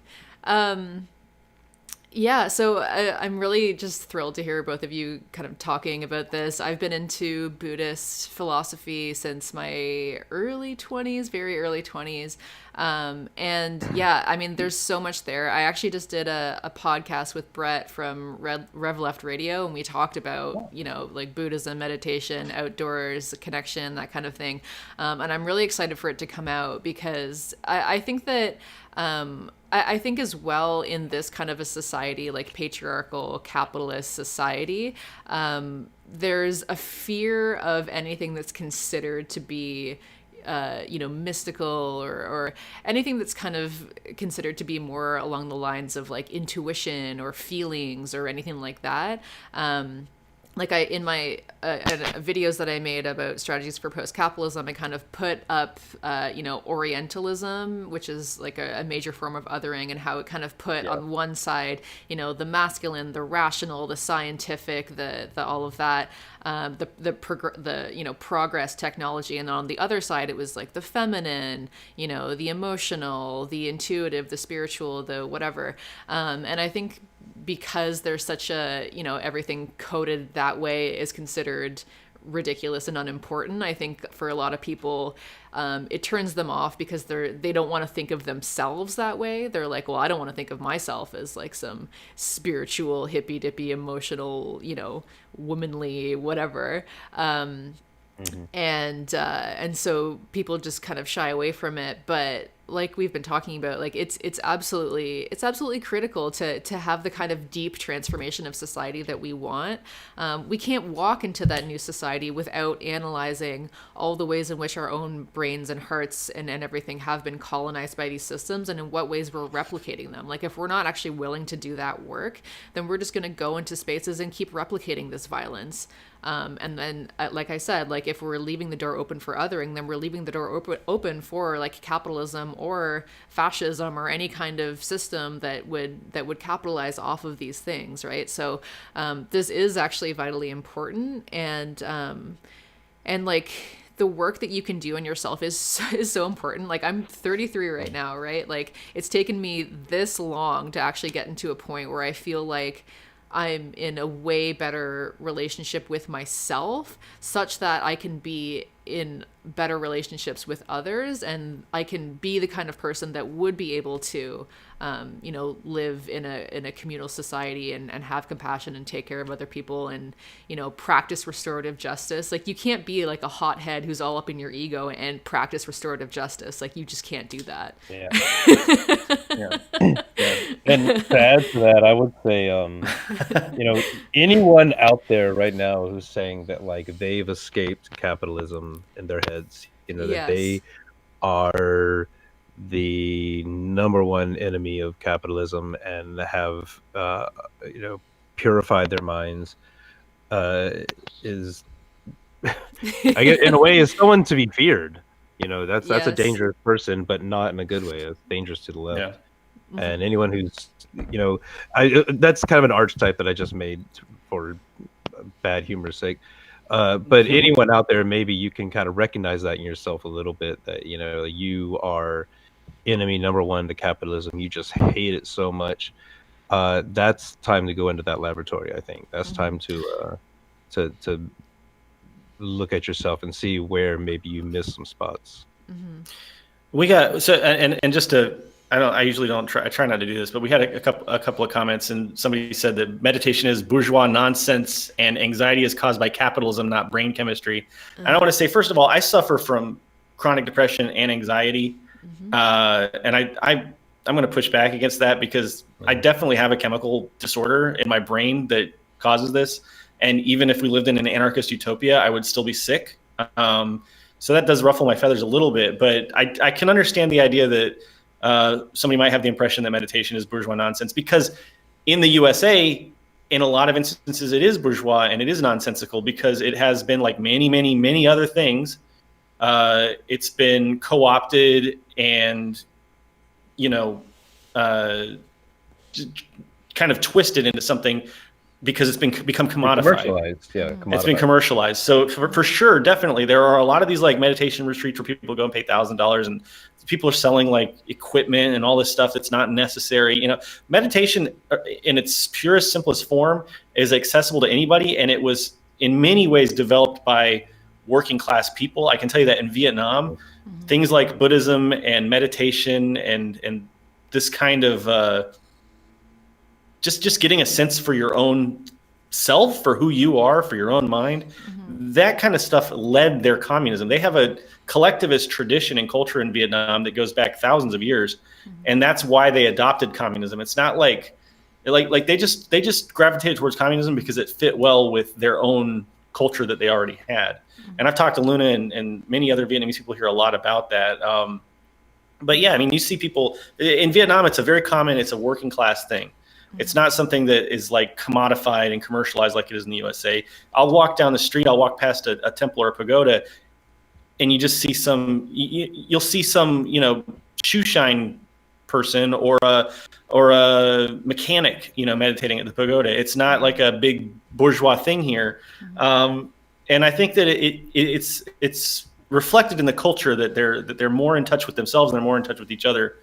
Yeah, so I'm really just thrilled to hear both of you kind of talking about this. I've been into Buddhist philosophy since my early 20s, very early 20s. And yeah, I mean, there's so much there. I actually just did a podcast with Brett from Rev Left Radio, and we talked about, like Buddhism, meditation, outdoors, connection, that kind of thing. And I'm really excited for it to come out because I think that I think as well in this kind of a society, like patriarchal capitalist society, there's a fear of anything that's considered to be mystical or anything that's kind of considered to be more along the lines of like intuition or feelings or anything like that. Like in my videos that I made about strategies for post-capitalism, I kind of put up, Orientalism, which is like a major form of othering, and how it kind of put on one side, the masculine, the rational, the scientific, the all of that, the progress technology, and on the other side, it was like the feminine, the emotional, the intuitive, the spiritual, the whatever, and I think because there's such a, everything coded that way is considered ridiculous and unimportant. I think for a lot of people, it turns them off because they don't want to think of themselves that way. They're like, well, I don't want to think of myself as like some spiritual, hippy dippy, emotional, womanly, whatever. And so people just kind of shy away from it. But like we've been talking about, like it's absolutely critical to have the kind of deep transformation of society that we want. We can't walk into that new society without analyzing all the ways in which our own brains and hearts and everything have been colonized by these systems, and in what ways we're replicating them. Like if we're not actually willing to do that work, then we're just going to go into spaces and keep replicating this violence. And then, like I said, like if we're leaving the door open for othering, then we're leaving the door open for like capitalism or fascism or any kind of system that would capitalize off of these things, right? So this is actually vitally important, and like the work that you can do on yourself is so important. Like I'm 33 right now, right? Like it's taken me this long to actually get into a point where I feel like I'm in a way better relationship with myself, such that I can be in better relationships with others, and I can be the kind of person that would be able to live in a communal society and have compassion and take care of other people, and practice restorative justice. Like you can't be like a hothead who's all up in your ego and practice restorative justice. Like you just can't do that. Yeah. And to add to that, I would say anyone out there right now who's saying that like they've escaped capitalism in their heads, that they are the number one enemy of capitalism and have purified their minds, is I guess in a way is someone to be feared. That's a dangerous person, but not in a good way. It's dangerous to the left. Yeah. And anyone who's that's kind of an archetype that I just made for bad humor's sake. But anyone out there, maybe you can kind of recognize that in yourself a little bit, that you are enemy number one to capitalism. You just hate it so much. That's time to go into that laboratory. I think that's time to look at yourself and see where maybe you missed some spots. We got and just to. I usually don't try. I try not to do this, but we had a couple of comments, and somebody said that meditation is bourgeois nonsense and anxiety is caused by capitalism, not brain chemistry. And I want to say, first of all, I suffer from chronic depression and anxiety, and I'm going to push back against that because I definitely have a chemical disorder in my brain that causes this. And even if we lived in an anarchist utopia, I would still be sick. So that does ruffle my feathers a little bit, but I can understand the idea that somebody might have the impression that meditation is bourgeois nonsense, because in the USA, in a lot of instances, it is bourgeois and it is nonsensical because it has been, like many, many, many other things, it's been co-opted and, kind of twisted into something because it's become commodified. Commodified. It's been commercialized. So for sure, definitely, there are a lot of these like meditation retreats where people go and pay $1,000, and people are selling like equipment and all this stuff that's not necessary. Meditation in its purest, simplest form is accessible to anybody, and it was in many ways developed by working class people. I can tell you that in Vietnam, things like Buddhism and meditation and this kind of just getting a sense for your own self, for who you are, for your own mind, that kind of stuff led their communism. They have a collectivist tradition and culture in Vietnam that goes back thousands of years, and that's why they adopted communism. It's not like they just gravitated towards communism because it fit well with their own culture that they already had. And I've talked to Luna and many other Vietnamese people here a lot about that. But yeah, I mean, you see people in Vietnam, it's a working class thing. It's not something that is like commodified and commercialized like it is in the USA. I'll walk down the street, I'll walk past a temple or a pagoda, and you just see you'll see some, shoe shine person or a mechanic, meditating at the pagoda. It's not like a big bourgeois thing here. And I think that it's reflected in the culture that they're more in touch with themselves and they're more in touch with each other.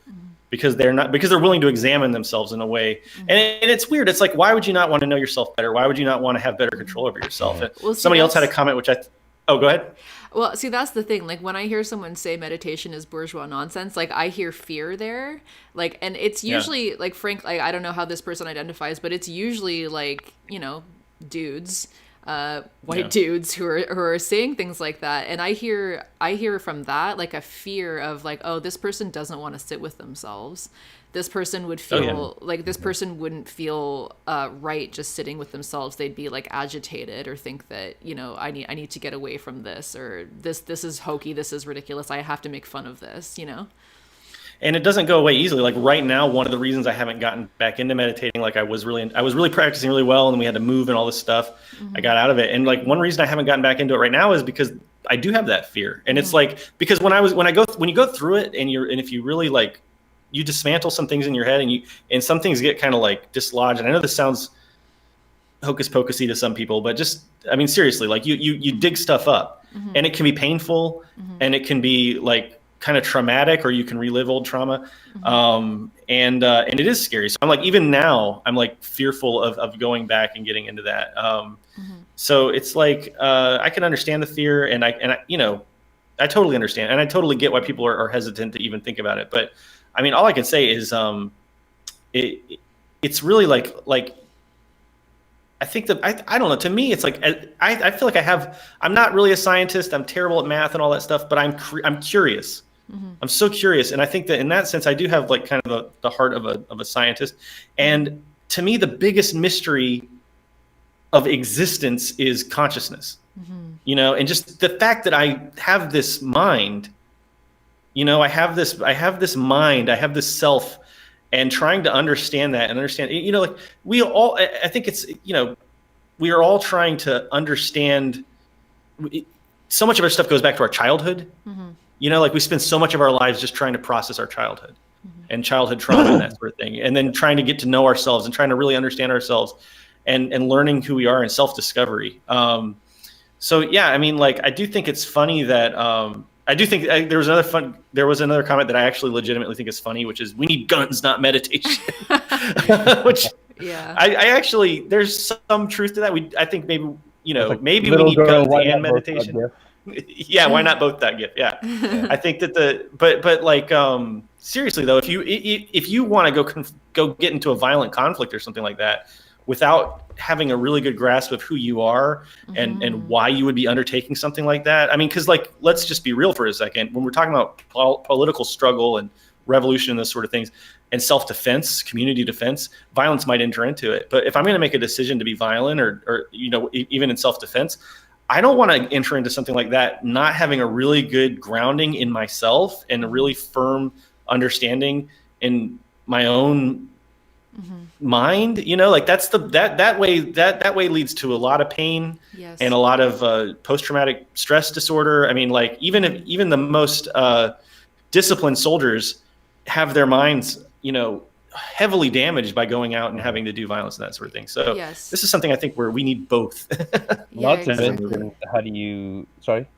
Because they're willing to examine themselves in a way. And it's weird. It's like, why would you not want to know yourself better? Why would you not want to have better control over yourself? Well, somebody else had a comment, which go ahead. Well, see, that's the thing. Like when I hear someone say meditation is bourgeois nonsense, like I hear fear there. Like, and it's usually like, Frank, like, I don't know how this person identifies, but it's usually like, dudes. white dudes who are saying things like that, and I hear from that like a fear of like, oh, this person doesn't want to sit with themselves. This person would feel like this person wouldn't feel right just sitting with themselves. They'd be like agitated or think that, you know, I need to get away from this, or this is hokey, this is ridiculous, I have to make fun of this, you know. And it doesn't go away easily. Like right now, one of the reasons I haven't gotten back into meditating, like I was really practicing really well, and we had to move and all this stuff. I got out of it, and like one reason I haven't gotten back into it right now is because I do have that fear. And it's like, because when you go through it, and if you really like, you dismantle some things in your head, and some things get kind of like dislodged. And I know this sounds hocus pocusy to some people, but just, I mean, seriously, like you dig stuff up, and it can be painful, and it can be like kind of traumatic, or you can relive old trauma. And it is scary. So I'm like, even now I'm like fearful of going back and getting into that. So it's like, I can understand the fear, and I, you know, I totally understand. And I totally get why people are hesitant to even think about it. But I mean, all I can say is, it's really like, I think that I don't know. To me, it's like I feel like I'm not really a scientist. I'm terrible at math and all that stuff, but I'm curious. I'm so curious, and I think that in that sense, I do have like kind of the heart of a scientist. And to me, the biggest mystery of existence is consciousness. You know, and just the fact that I have this mind. You know, I have this mind. I have this self. And trying to understand that and understand, you know, like I think it's, you know, we are all trying to understand. So much of our stuff goes back to our childhood. You know, like we spend so much of our lives just trying to process our childhood and childhood trauma and that sort of thing. And then trying to get to know ourselves and trying to really understand ourselves and learning who we are and self-discovery. So, yeah, I mean, like, I do think it's funny that, I do think there was another comment that I actually legitimately think is funny, which is we need guns, not meditation. Which I actually, there's some truth to that. I think maybe, you know, like maybe we need guns and meditation. Yeah, why not both that gift? Yeah. I think that but like seriously though, if you want to go get into a violent conflict or something like that without having a really good grasp of who you are and why you would be undertaking something like that. I mean, because like, let's just be real for a second. When we're talking about political struggle and revolution and those sort of things and self-defense, community defense, violence might enter into it. But if I'm going to make a decision to be violent or you know, even in self-defense, I don't want to enter into something like that not having a really good grounding in myself and a really firm understanding in my own mind, you know, like that's that way leads to a lot of pain and a lot of post-traumatic stress disorder. I mean, like even the most disciplined soldiers have their minds, you know, heavily damaged by going out and having to do violence and that sort of thing. So this is something I think where we need both. Not to mention, how do you, sorry?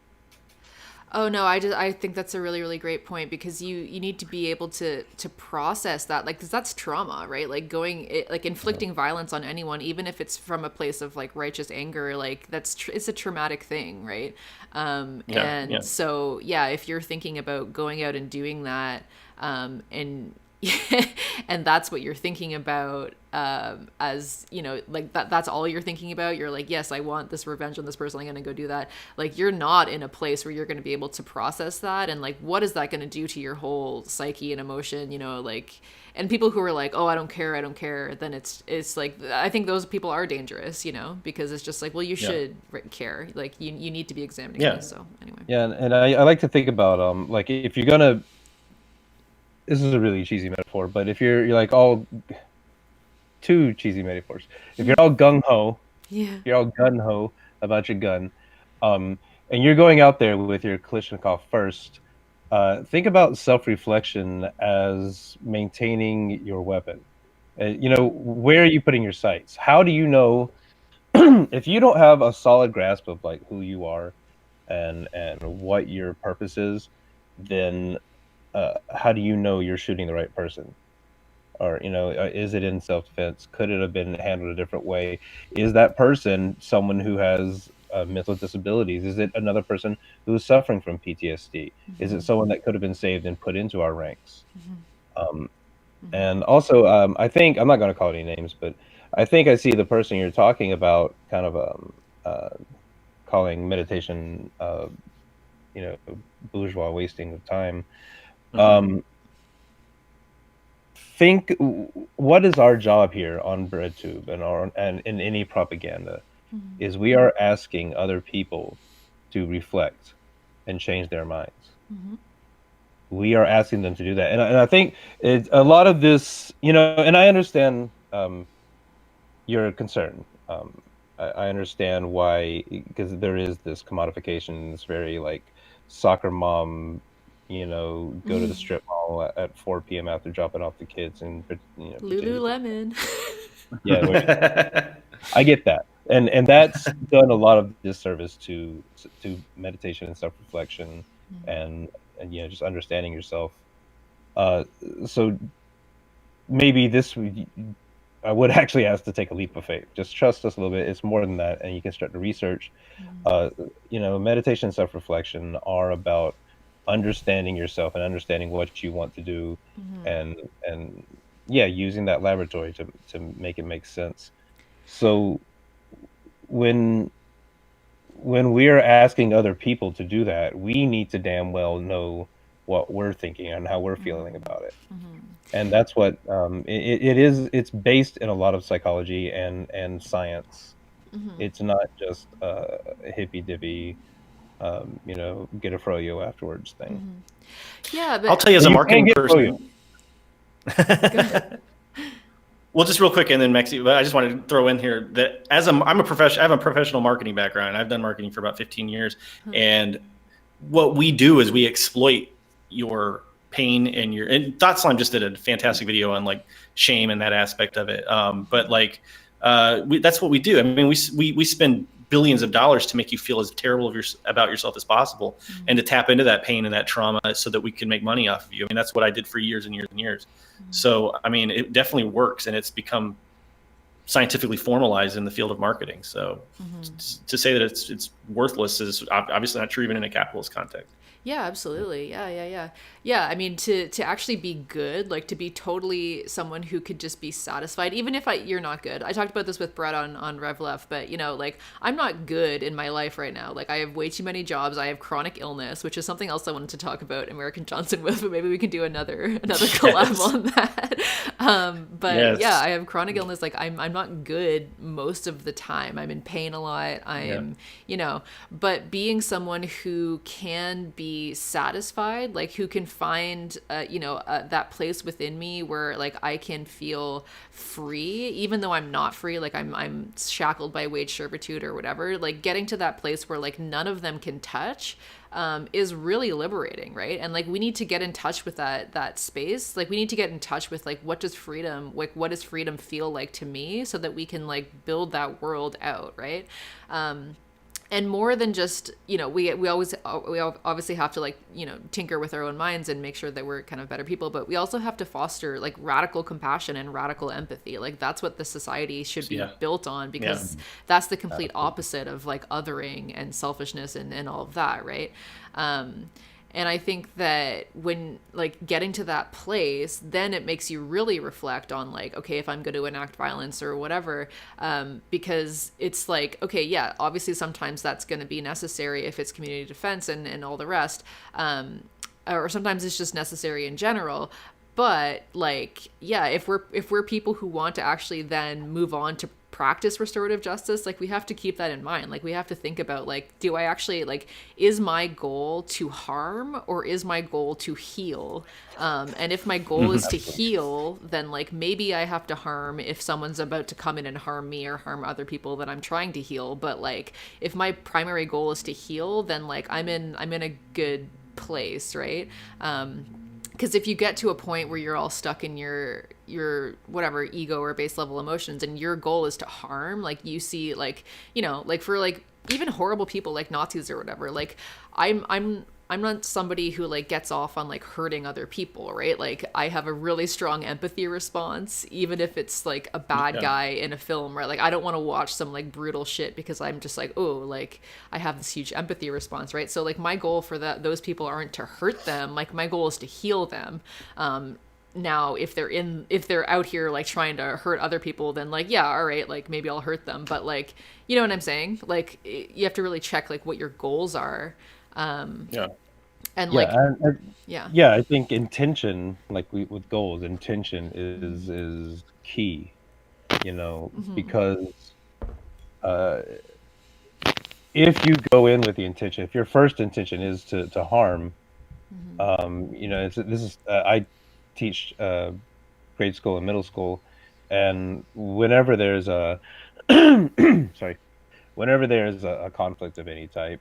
Oh no, I think that's a really, really great point, because you need to be able to process that, like, because that's trauma, right? Like inflicting violence on anyone, even if it's from a place of like righteous anger, like it's a traumatic thing, right? So if you're thinking about going out and doing that, and and that's what you're thinking about, as you know, like that's all you're thinking about. You're like, yes, I want this revenge on this person, I'm gonna go do that. Like, you're not in a place where you're gonna be able to process that, and like, what is that gonna do to your whole psyche and emotion, you know? Like, and people who are like, oh, I don't care, then it's like, I think those people are dangerous, you know, because it's just like, well, you should care, like you need to be examining this. So anyway, and I like to think about like, if you're gonna, this is a really cheesy metaphor, but if you're like all two cheesy metaphors. If you're all gung-ho, you're all gun-ho about your gun, and you're going out there with your Kalashnikov first, think about self-reflection as maintaining your weapon. You know, where are you putting your sights? How do you know if you don't have a solid grasp of like who you are and what your purpose is, then how do you know you're shooting the right person? Or, you know, is it in self-defense? Could it have been handled a different way? Is that person someone who has mental disabilities? Is it another person who's suffering from PTSD? Is it someone that could have been saved and put into our ranks? And also, I think, I'm not going to call any names, but I think I see the person you're talking about kind of calling meditation, bourgeois wasting of time. Mhm. Think, what is our job here on BreadTube and in any propaganda is we are asking other people to reflect and change their minds. We are asking them to do that, and I think a lot of this, and I understand your concern. I understand why, because there is this commodification. It's very like soccer mom, go to the strip mall at 4 p.m. after dropping off the kids and pretend. Lululemon. Yeah, I get that, and that's done a lot of disservice to meditation and self-reflection, and just understanding yourself. Uh, so maybe I would actually ask to take a leap of faith. Just trust us a little bit. It's more than that, and you can start to research. Meditation and self-reflection are about understanding yourself and understanding what you want to do, and yeah, using that laboratory to make it make sense. So when we're asking other people to do that, we need to damn well know what we're thinking and how we're feeling about it. And that's what it is. It's based in a lot of psychology and science. It's not just a hippy dippy, get a froyo afterwards thing. Yeah, I'll but tell you, as a You can marketing get person. froyo. Well, just real quick, and then Mexi, but I just wanted to throw in here that I'm a professional. I have a professional marketing background. I've done marketing for about 15 years, and what we do is we exploit your pain and Thought Slime just did a fantastic video on like shame and that aspect of it. But like that's what we do. I mean, we spend billions of dollars to make you feel as terrible about yourself as possible, and to tap into that pain and that trauma so that we can make money off of you. I mean, that's what I did for years and years and years. So, I mean, it definitely works, and it's become scientifically formalized in the field of marketing. So to say that it's worthless is obviously not true even in a capitalist context. Yeah, absolutely. Yeah, I mean, to actually be good, like to be totally someone who could just be satisfied, even if you're not good. I talked about this with Brett on RevLeft, but like I'm not good in my life right now. Like I have way too many jobs. I have chronic illness, which is something else I wanted to talk about Emerican Johnson with, but maybe we can do another collab on that. But yeah, I have chronic illness. Like I'm not good most of the time. I'm in pain a lot. But being someone who can be satisfied, like who can find that place within me where like I can feel free even though I'm not free, like I'm shackled by wage servitude or whatever, like getting to that place where like none of them can touch is really liberating, right? And like we need to get in touch with that space. Like we need to get in touch with like what does freedom feel like to me, so that we can like build that world out, right? And more than just, we obviously have to like, tinker with our own minds and make sure that we're kind of better people, but we also have to foster like radical compassion and radical empathy. Like that's what the society should be built on, because that's the complete opposite of like othering and selfishness and all of that, right? And I think that when like getting to that place, then it makes you really reflect on like, okay, if I'm going to enact violence or whatever, because it's like, okay, yeah, obviously sometimes that's going to be necessary if it's community defense and all the rest. Or sometimes it's just necessary in general. But like, yeah, if we're people who want to actually then move on to practice restorative justice, like we have to keep that in mind. Like we have to think about like, do I actually like, is my goal to harm or is my goal to heal? And if my goal is to heal, then like maybe I have to harm if someone's about to come in and harm me or harm other people that I'm trying to heal. But like if my primary goal is to heal, then like I'm in a good place, right? Because if you get to a point where you're all stuck in your whatever ego or base level emotions, and your goal is to harm, like you see like, like for like even horrible people like Nazis or whatever, like I'm not somebody who like gets off on like hurting other people, right? Like I have a really strong empathy response, even if it's like a bad guy in a film, right? Like I don't want to watch some like brutal shit because I'm just like, oh, like I have this huge empathy response, right? So like my goal for those people aren't to hurt them. Like my goal is to heal them. now if they're out here like trying to hurt other people, then like, yeah, all right, like maybe I'll hurt them, but like, you know what I'm saying? Like you have to really check like what your goals are. Yeah. And Yeah, like, yeah, I think intention, like with goals, intention is key, you know, because uh, if you go in with the intention, if your first intention is to harm, you know, this is I teach grade school and middle school, and whenever there's a sorry, whenever there's a conflict of any type,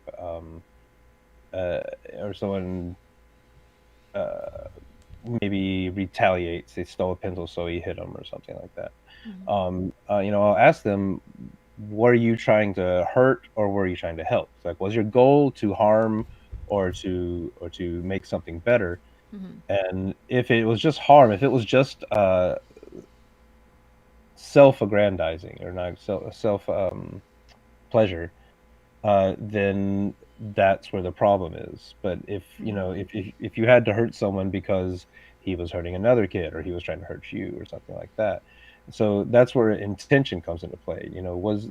or someone maybe retaliates, they stole a pencil, so he hit them or something like that. You know, I'll ask them, were you trying to hurt or were you trying to help? Like, was your goal to harm or to make something better? And if it was just harm, if it was just self-aggrandizing or not self pleasure, then that's where the problem is. But if you know, if you had to hurt someone because he was hurting another kid or he was trying to hurt you or something like that, so that's where intention comes into play. You know, was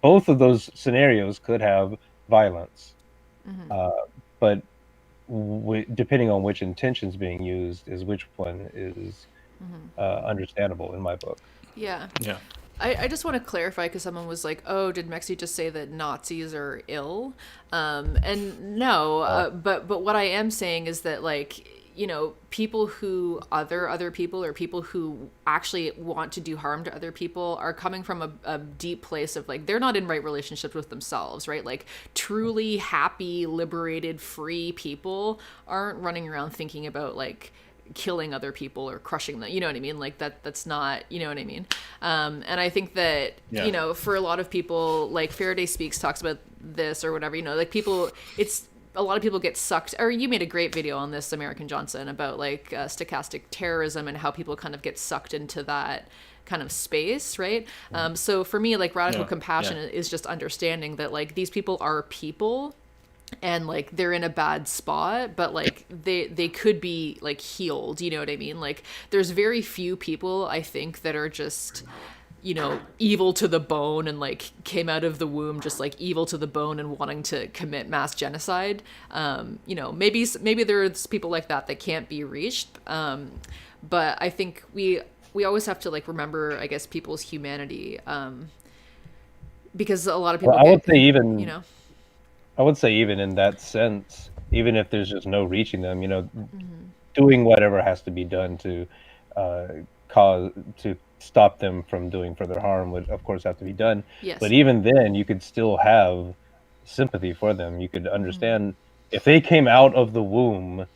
both of those scenarios could have violence, but depending on which intention's being used is which one is understandable in my book. yeah. Yeah. I just want to clarify because someone was like, "Oh, did Mexi just say that Nazis are ill?" And no, but what I am saying is that like, you know, people who other people or people who actually want to do harm to other people are coming from a deep place of like they're not in right relationships with themselves, right? Like truly happy, liberated, free people aren't running around thinking about like killing other people or crushing them, you know what I mean? Like that's not, you know what I mean? And I think that, you know, for a lot of people, like Faraday Speaks talks about this or whatever, you know, like people, it's a lot of people get sucked, or you made a great video on this, Emerican Johnson, about like stochastic terrorism and how people kind of get sucked into that kind of space, right? So for me, like radical compassion is just understanding that like these people are people and like they're in a bad spot, but like they could be like healed, you know what I mean? Like there's very few people I think that are just, you know, evil to the bone and like came out of the womb just like evil to the bone and wanting to commit mass genocide. You know, maybe there's people like that can't be reached, but I think we always have to like remember, I guess, people's humanity, because a lot of people I would say even, you know, I would say even in that sense, even if there's just no reaching them, you know, doing whatever has to be done to stop them from doing further harm would of course have to be done. Yes. But even then you could still have sympathy for them. You could understand if they came out of the womb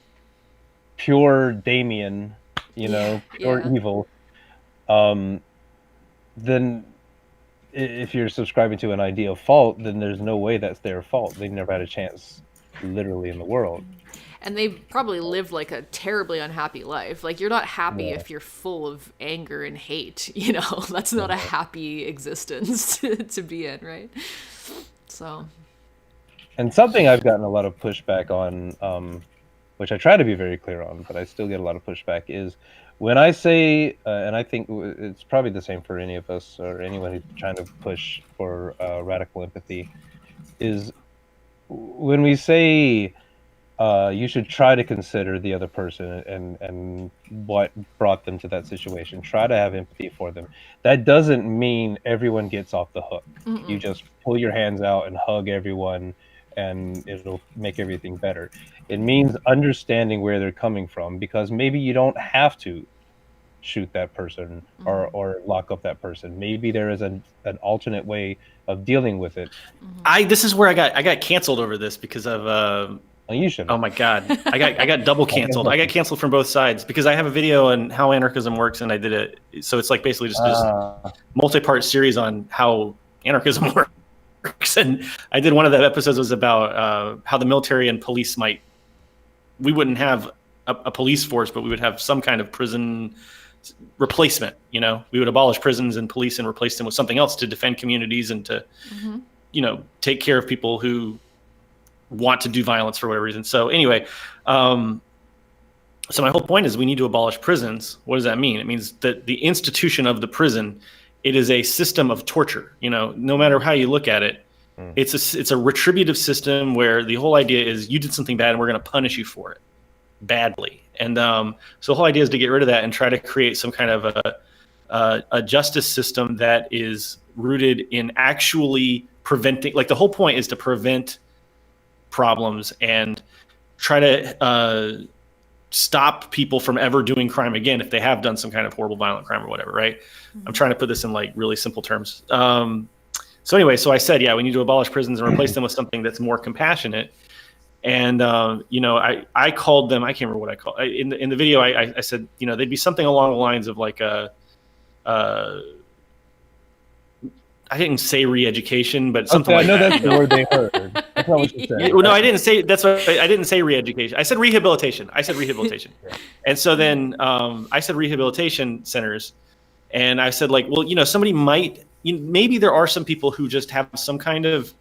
pure Damien, you know, pure evil, then if you're subscribing to an idea of fault, then there's no way that's their fault. They've never had a chance literally in the world. And they probably lived like a terribly unhappy life. Like you're not happy if you're full of anger and hate, you know. That's not a happy existence to be in, right? So, and something I've gotten a lot of pushback on, which I try to be very clear on, but I still get a lot of pushback, is when I say, and I think it's probably the same for any of us or anyone who's trying to push for radical empathy, is when we say you should try to consider the other person and what brought them to that situation. Try to have empathy for them. That doesn't mean everyone gets off the hook. You just pull your hands out and hug everyone and it'll make everything better. It means understanding where they're coming from, because maybe you don't have to shoot that person or lock up that person. Maybe there is an alternate way of dealing with it. This is where I got canceled over this because of you should. Oh my God, I got double canceled. I got canceled from both sides because I have a video on how anarchism works, and I did it. So it's like basically just this multi-part series on how anarchism works. And I did one of the episodes was about how the military and police we wouldn't have a police force, but we would have some kind of prison replacement. You know, we would abolish prisons and police and replace them with something else to defend communities and to, you know, take care of people who want to do violence for whatever reason. So anyway, So my whole point is we need to abolish prisons. What does that mean? It means that the institution of the prison, it is a system of torture. No matter how you look at it, it's a retributive system where the whole idea is you did something bad and we're going to punish you for it badly. And so the whole idea is to get rid of that and try to create some kind of a justice system that is rooted in actually preventing. Like the whole point is to prevent problems and try to stop people from ever doing crime again if they have done some kind of horrible violent crime or whatever, right? I'm trying to put this in like really simple terms. So anyway, so I said, yeah, we need to abolish prisons and replace them with something that's more compassionate. And I called them, I can't remember what I called in the video. I said, they'd be something along the lines of like I didn't say re-education, but something like that. I know that's the word they heard. That's not what you said. No, I didn't say. That's what I didn't say. Re-education. I said rehabilitation. Yeah. And so then I said rehabilitation centers, and I said like, well, somebody might. Maybe there are some people who just have some kind of,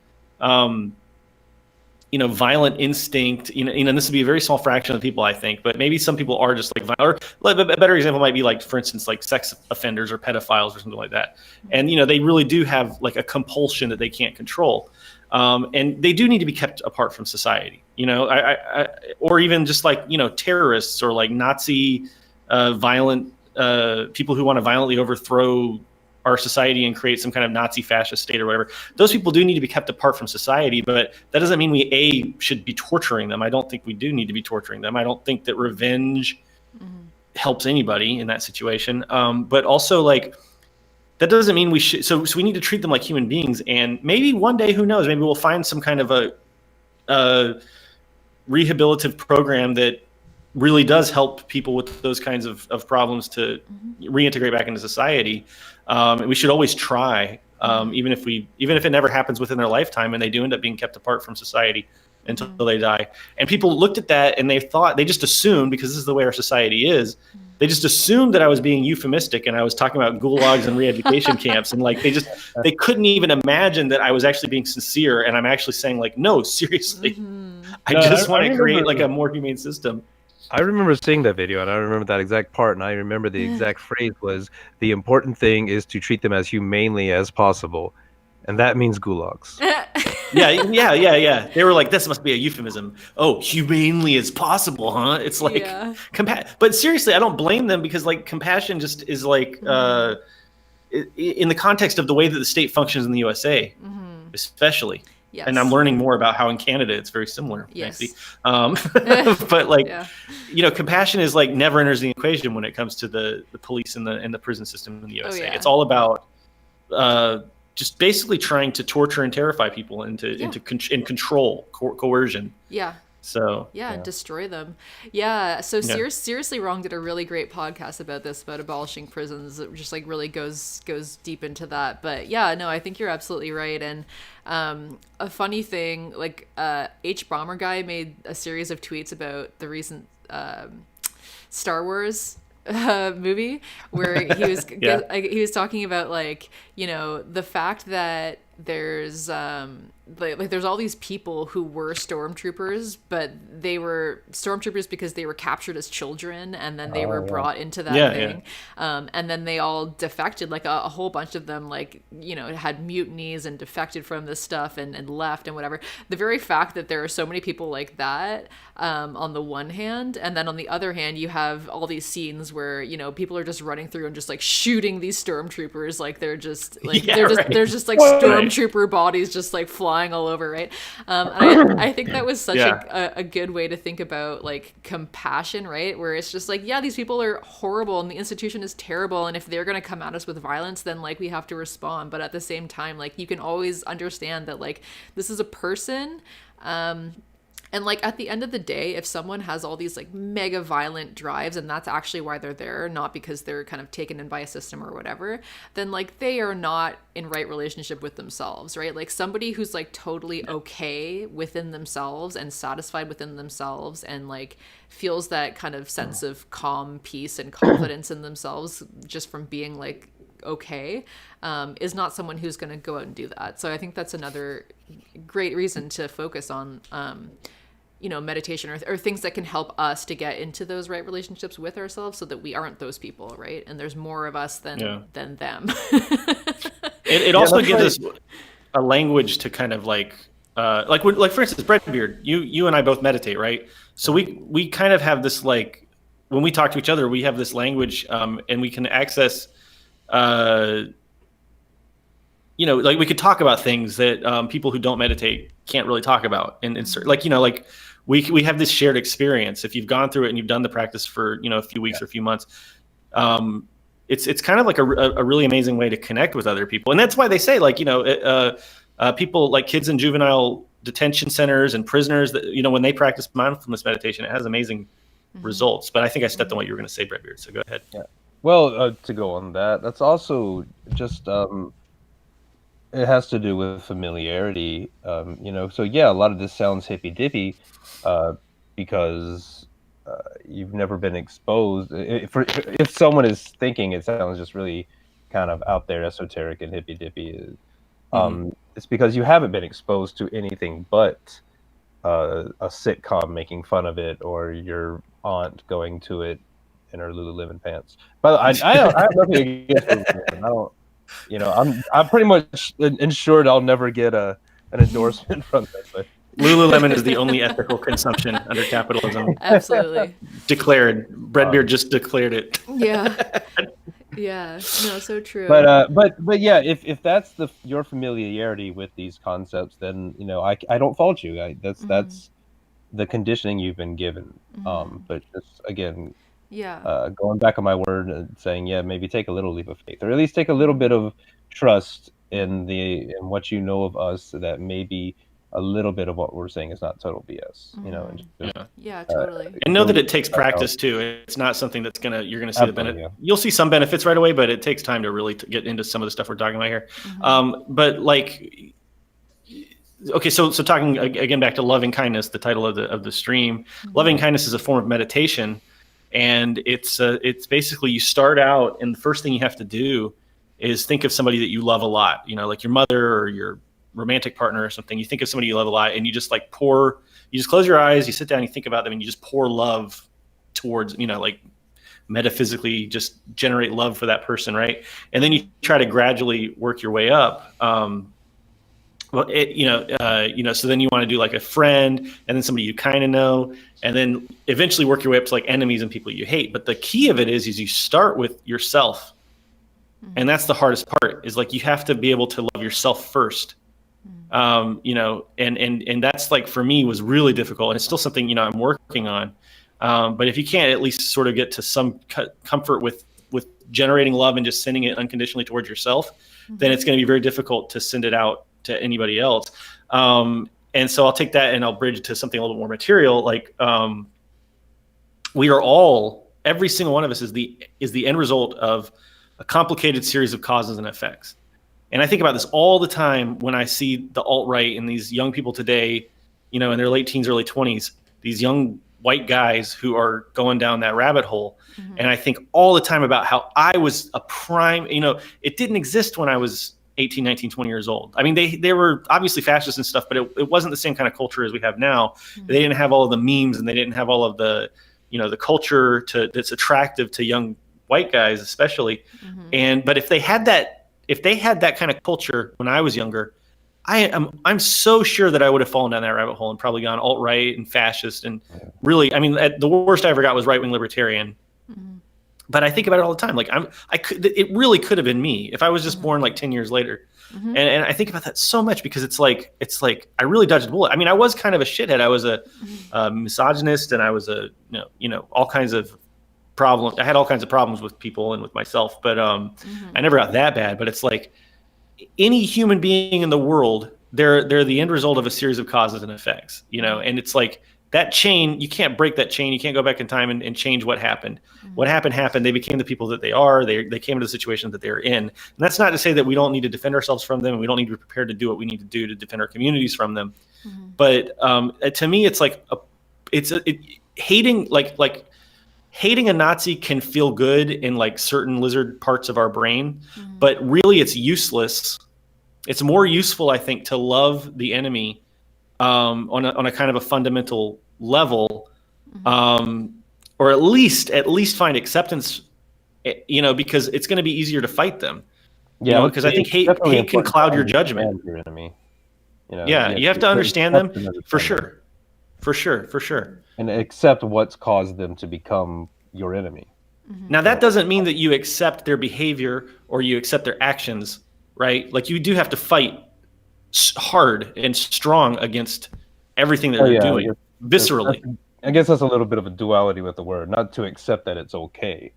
violent instinct. This would be a very small fraction of the people, I think, but maybe some people are just like violent. Or a better example might be like, for instance, like sex offenders or pedophiles or something like that. And they really do have like a compulsion that they can't control, and they do need to be kept apart from society. Or even just like terrorists or like Nazi violent people who want to violently overthrow our society and create some kind of Nazi fascist state or whatever. Those people do need to be kept apart from society, but that doesn't mean we should be torturing them. I don't think we do need to be torturing them. I don't think that revenge helps anybody in that situation. But also like, that doesn't mean we should, so we need to treat them like human beings. And maybe one day, who knows, maybe we'll find some kind of a rehabilitative program that really does help people with those kinds of problems to reintegrate back into society. And we should always try, even if it never happens within their lifetime and they do end up being kept apart from society until they die. And people looked at that and they just assumed, because this is the way our society is, they just assumed that I was being euphemistic and I was talking about gulags and re-education camps. And like, they couldn't even imagine that I was actually being sincere. And I'm actually saying like, no, seriously, I just want to create like a more humane system. I remember seeing that video, and I remember that exact part, and I remember the exact phrase was, the important thing is to treat them as humanely as possible. And that means gulags. Yeah. They were like, this must be a euphemism. Oh, humanely as possible, huh? It's like, but seriously, I don't blame them, because like compassion just is like, in the context of the way that the state functions in the USA, especially. Yes. And I'm learning more about how in Canada it's very similar. Yes. But like, compassion is like never enters the equation when it comes to the police and the prison system in the USA. It's all about just basically trying to torture and terrify people into control, coercion. Yeah. So and destroy them. So Seriously Wrong did a really great podcast about this, about abolishing prisons. It just like really goes deep into that. But I think you're absolutely right. And a funny thing, like H Bomber Guy made a series of tweets about the recent Star Wars movie, where he was he was talking about like the fact that there's there's all these people who were stormtroopers, but they were stormtroopers because they were captured as children, and then they were brought into that thing. And then they all defected, like a whole bunch of them, like, had mutinies and defected from this stuff and left and whatever. The very fact that there are so many people like that, on the one hand, and then on the other hand, you have all these scenes where, people are just running through and just like shooting these stormtroopers. Like they're just like, there's just like stormtrooper bodies just like flying all over, right? I think that was such a good way to think about like compassion, right? Where it's just like, these people are horrible and the institution is terrible, and if they're going to come at us with violence, then like we have to respond. But at the same time, like you can always understand that like this is a person, and like at the end of the day, if someone has all these like mega violent drives, and that's actually why they're there, not because they're kind of taken in by a system or whatever, then like they are not in right relationship with themselves, right? Like somebody who's like totally okay within themselves and satisfied within themselves and like feels that kind of sense of calm, peace, and confidence in themselves just from being like okay, is not someone who's going to go out and do that. So I think that's another great reason to focus on meditation or things that can help us to get into those right relationships with ourselves, so that we aren't those people, right? And there's more of us than them. It also gives us a language to kind of like for instance, Breadbeard, you and I both meditate, right? So we kind of have this, like, when we talk to each other, we have this language, and we can access, like we could talk about things that people who don't meditate can't really talk about, and like we have this shared experience. If you've gone through it and you've done the practice for a few weeks or a few months, it's kind of like a really amazing way to connect with other people. And that's why they say, like, people like kids in juvenile detention centers and prisoners, that when they practice mindfulness meditation, it has amazing results. But I think I stepped on what you were going to say, Breadbeard, so go ahead. Yeah. Well, to go on that's also just it has to do with familiarity. So yeah, a lot of this sounds hippy dippy because you've never been exposed. If someone is thinking it sounds just really kind of out there, esoteric and hippy dippy, it's because you haven't been exposed to anything but a sitcom making fun of it, or your aunt going to it in her Lululemon pants. But I have nothing against Lululemon. I don't. I'm pretty much ensured I'll never get an endorsement from them. But Lululemon is the only ethical consumption under capitalism. Absolutely. Declared. Breadbeard just declared it. Yeah. Yeah. No, so true. But yeah, if that's your familiarity with these concepts, then I don't fault you. That's the conditioning you've been given. But just again, going back on my word and saying, maybe take a little leap of faith, or at least take a little bit of trust in what you know of us, so that maybe a little bit of what we're saying is not total BS. Totally. And know that it takes practice too. It's not something that's you're gonna see the benefit. Yeah. You'll see some benefits right away, but it takes time to really get into some of the stuff we're talking about here. But like, okay, so talking again back to loving kindness, the title of the stream. Loving kindness is a form of meditation. And it's basically, you start out, and the first thing you have to do is think of somebody that you love a lot, like your mother or your romantic partner or something. You think of somebody you love a lot, and you just you just close your eyes, you sit down, you think about them, and you just pour love towards, like metaphysically just generate love for that person, right? And then you try to gradually work your way up. So then you want to do like a friend, and then somebody you kind of know, and then eventually work your way up to like enemies and people you hate. But the key of it is you start with yourself. And that's the hardest part, is like, you have to be able to love yourself first. And that's, like, for me, was really difficult. And it's still something, I'm working on. But if you can't at least sort of get to some comfort with generating love and just sending it unconditionally towards yourself, then it's going to be very difficult to send it out to anybody else. And so I'll take that and I'll bridge to something a little bit more material. Like, we are all, every single one of us is the end result of a complicated series of causes and effects. And I think about this all the time when I see the alt-right and these young people today, in their late teens, early 20s, these young white guys who are going down that rabbit hole. And I think all the time about how I was a prime, it didn't exist when I was 18, 19, 20 years old. I mean, they were obviously fascist and stuff, but it wasn't the same kind of culture as we have now. They didn't have all of the memes, and they didn't have all of the, the culture that's attractive to young white guys, especially. But if they had that kind of culture when I was younger, I'm so sure that I would have fallen down that rabbit hole and probably gone alt-right and fascist. And really, I mean, the worst I ever got was right-wing libertarian. But I think about it all the time. Like, it really could have been me if I was just born like 10 years later. And I think about that so much, because it's like I really dodged a bullet. I mean, I was kind of a shithead. I was a misogynist, and I was all kinds of problems. I had all kinds of problems with people and with myself, but I never got that bad. But it's like, any human being in the world, they're the end result of a series of causes and effects, and it's like that chain, you can't break that chain. You can't go back in time and change what happened. What happened. They became the people that they are. They came into the situation that they're in. And that's not to say that we don't need to defend ourselves from them. And we don't need to be prepared to do what we need to do to defend our communities from them. But to me, it's like, hating a Nazi can feel good in like certain lizard parts of our brain, but really it's useless. It's more useful, I think, to love the enemy on a kind of a fundamental level, or at least find acceptance, because it's going to be easier to fight them. Yeah, Because I think hate can cloud your judgment. Your enemy. Yeah, you have to understand them for sure. For sure. And accept what's caused them to become your enemy. Now, that doesn't mean that you accept their behavior or you accept their actions, right? Like, you do have to fight hard and strong against everything that they're doing, viscerally. I guess that's a little bit of a duality with the word, not to accept that it's okay.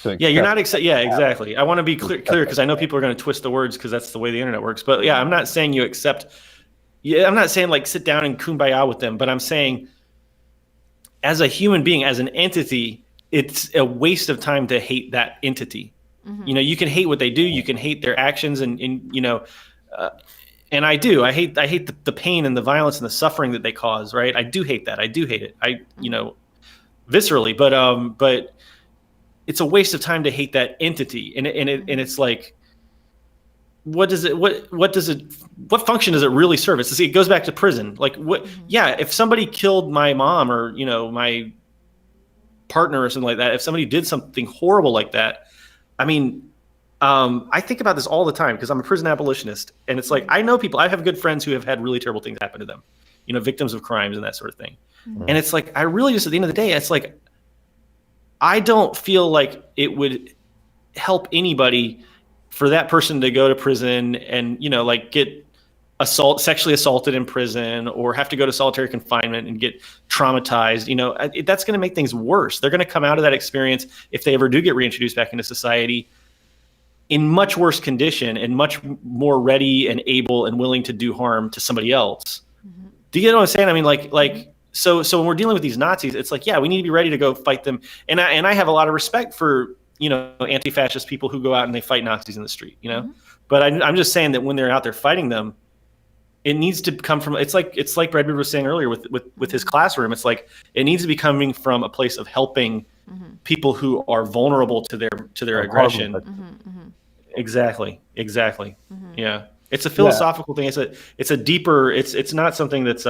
Yeah, you're not yeah, exactly. I want to be clear because I know people are going to twist the words because that's the way the internet works. But yeah, I'm not saying you accept. Yeah, I'm not saying like sit down and kumbaya with them, but I'm saying as a human being, as an entity, it's a waste of time to hate that entity. You can hate what they do, you can hate their actions, and and I do. I hate the pain and the violence and the suffering that they cause. Right? I do hate that. I do hate it. Viscerally, but it's a waste of time to hate that entity, and it's like, what function does it really serve? It goes back to prison. Like, what? Yeah, if somebody killed my mom or my partner or something like that, if somebody did something horrible like that, I mean, I think about this all the time because I'm a prison abolitionist, and it's like, I know people. I have good friends who have had really terrible things happen to them, victims of crimes and that sort of thing. And it's like, I really just, at the end of the day, it's like, I don't feel like it would help anybody for that person to go to prison and get sexually assaulted in prison, or have to go to solitary confinement and get traumatized. That's going to make things worse. They're going to come out of that experience, if they ever do get reintroduced back into society, in much worse condition and much more ready and able and willing to do harm to somebody else. Do you know what I'm saying? I mean, so when we're dealing with these Nazis, it's like, yeah, we need to be ready to go fight them. And I have a lot of respect for anti-fascist people who go out and they fight Nazis in the street, But I'm just saying that when they're out there fighting them, it needs to come from. It's like Bradford was saying earlier with his classroom. It's like, it needs to be coming from a place of helping people who are vulnerable to their aggression. Exactly. Yeah, it's a philosophical thing. It's a deeper. It's not something that's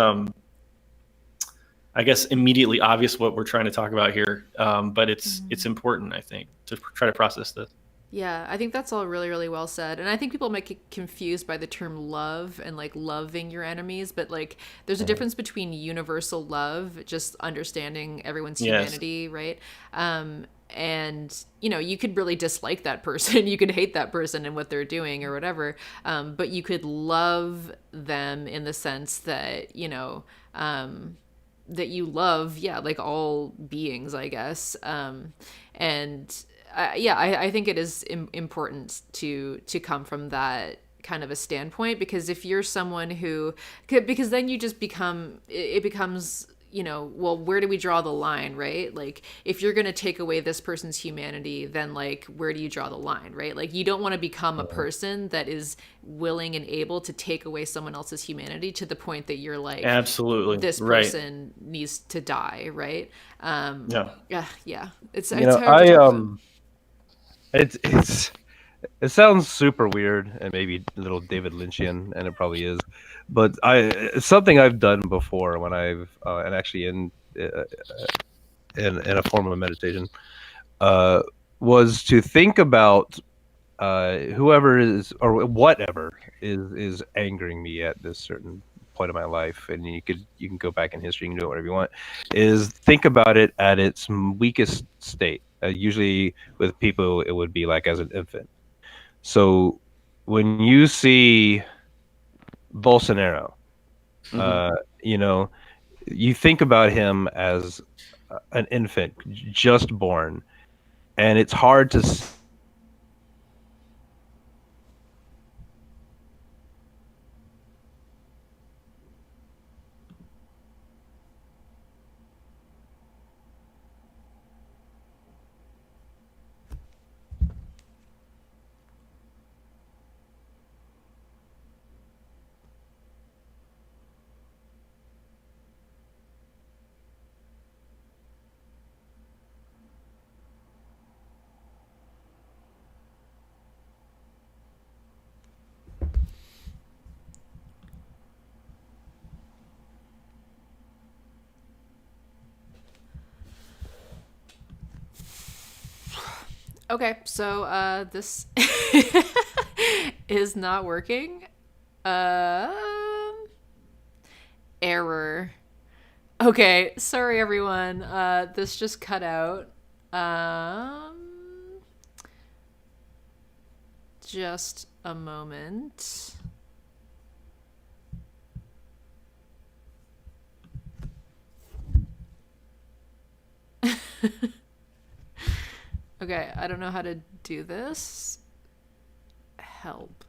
I guess immediately obvious what we're trying to talk about here, but it's important, I think, to try to process this. Yeah, I think that's all really, really well said. And I think people might get confused by the term love and like loving your enemies, but like there's a difference between universal love, just understanding everyone's humanity, right? And you could really dislike that person, you could hate that person and what they're doing or whatever, but you could love them in the sense that that you love, like all beings, I guess. I think it is important to come from that kind of a standpoint, because if you're someone because then you just it becomes, well, where do we draw the line, right? Like, if you're going to take away this person's humanity, then like, where do you draw the line, right? Like, you don't want to become a person that is willing and able to take away someone else's humanity to the point that you're like, absolutely, this person needs to die, right? Yeah. It's it sounds super weird and maybe a little David Lynchian, and it probably is, but it's something I've done before when I've and actually in a form of meditation, was to think about whoever is or whatever is angering me at this certain point of my life, and you can go back in history, you can do whatever you want, is think about it at its weakest state. Usually with people, it would be like as an infant. So when you see Bolsonaro, you think about him as an infant just born, and it's hard to Okay, so this is not working. Error. Okay, sorry everyone. This just cut out. Just a moment. Okay, I don't know how to do this. Help.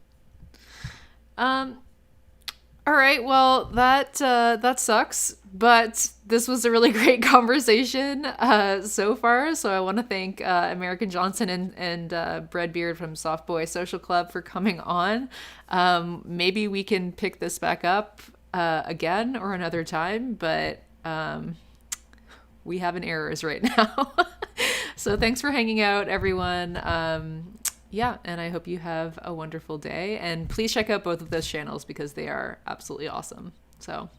All right, well that sucks, but this was a really great conversation so far. So I want to thank Emerican Johnson and Breadbeard from Softboy Social Club for coming on. Maybe we can pick this back up again or another time, but we have an errors right now. So thanks for hanging out, everyone. Yeah, and I hope you have a wonderful day. And please check out both of those channels because they are absolutely awesome. So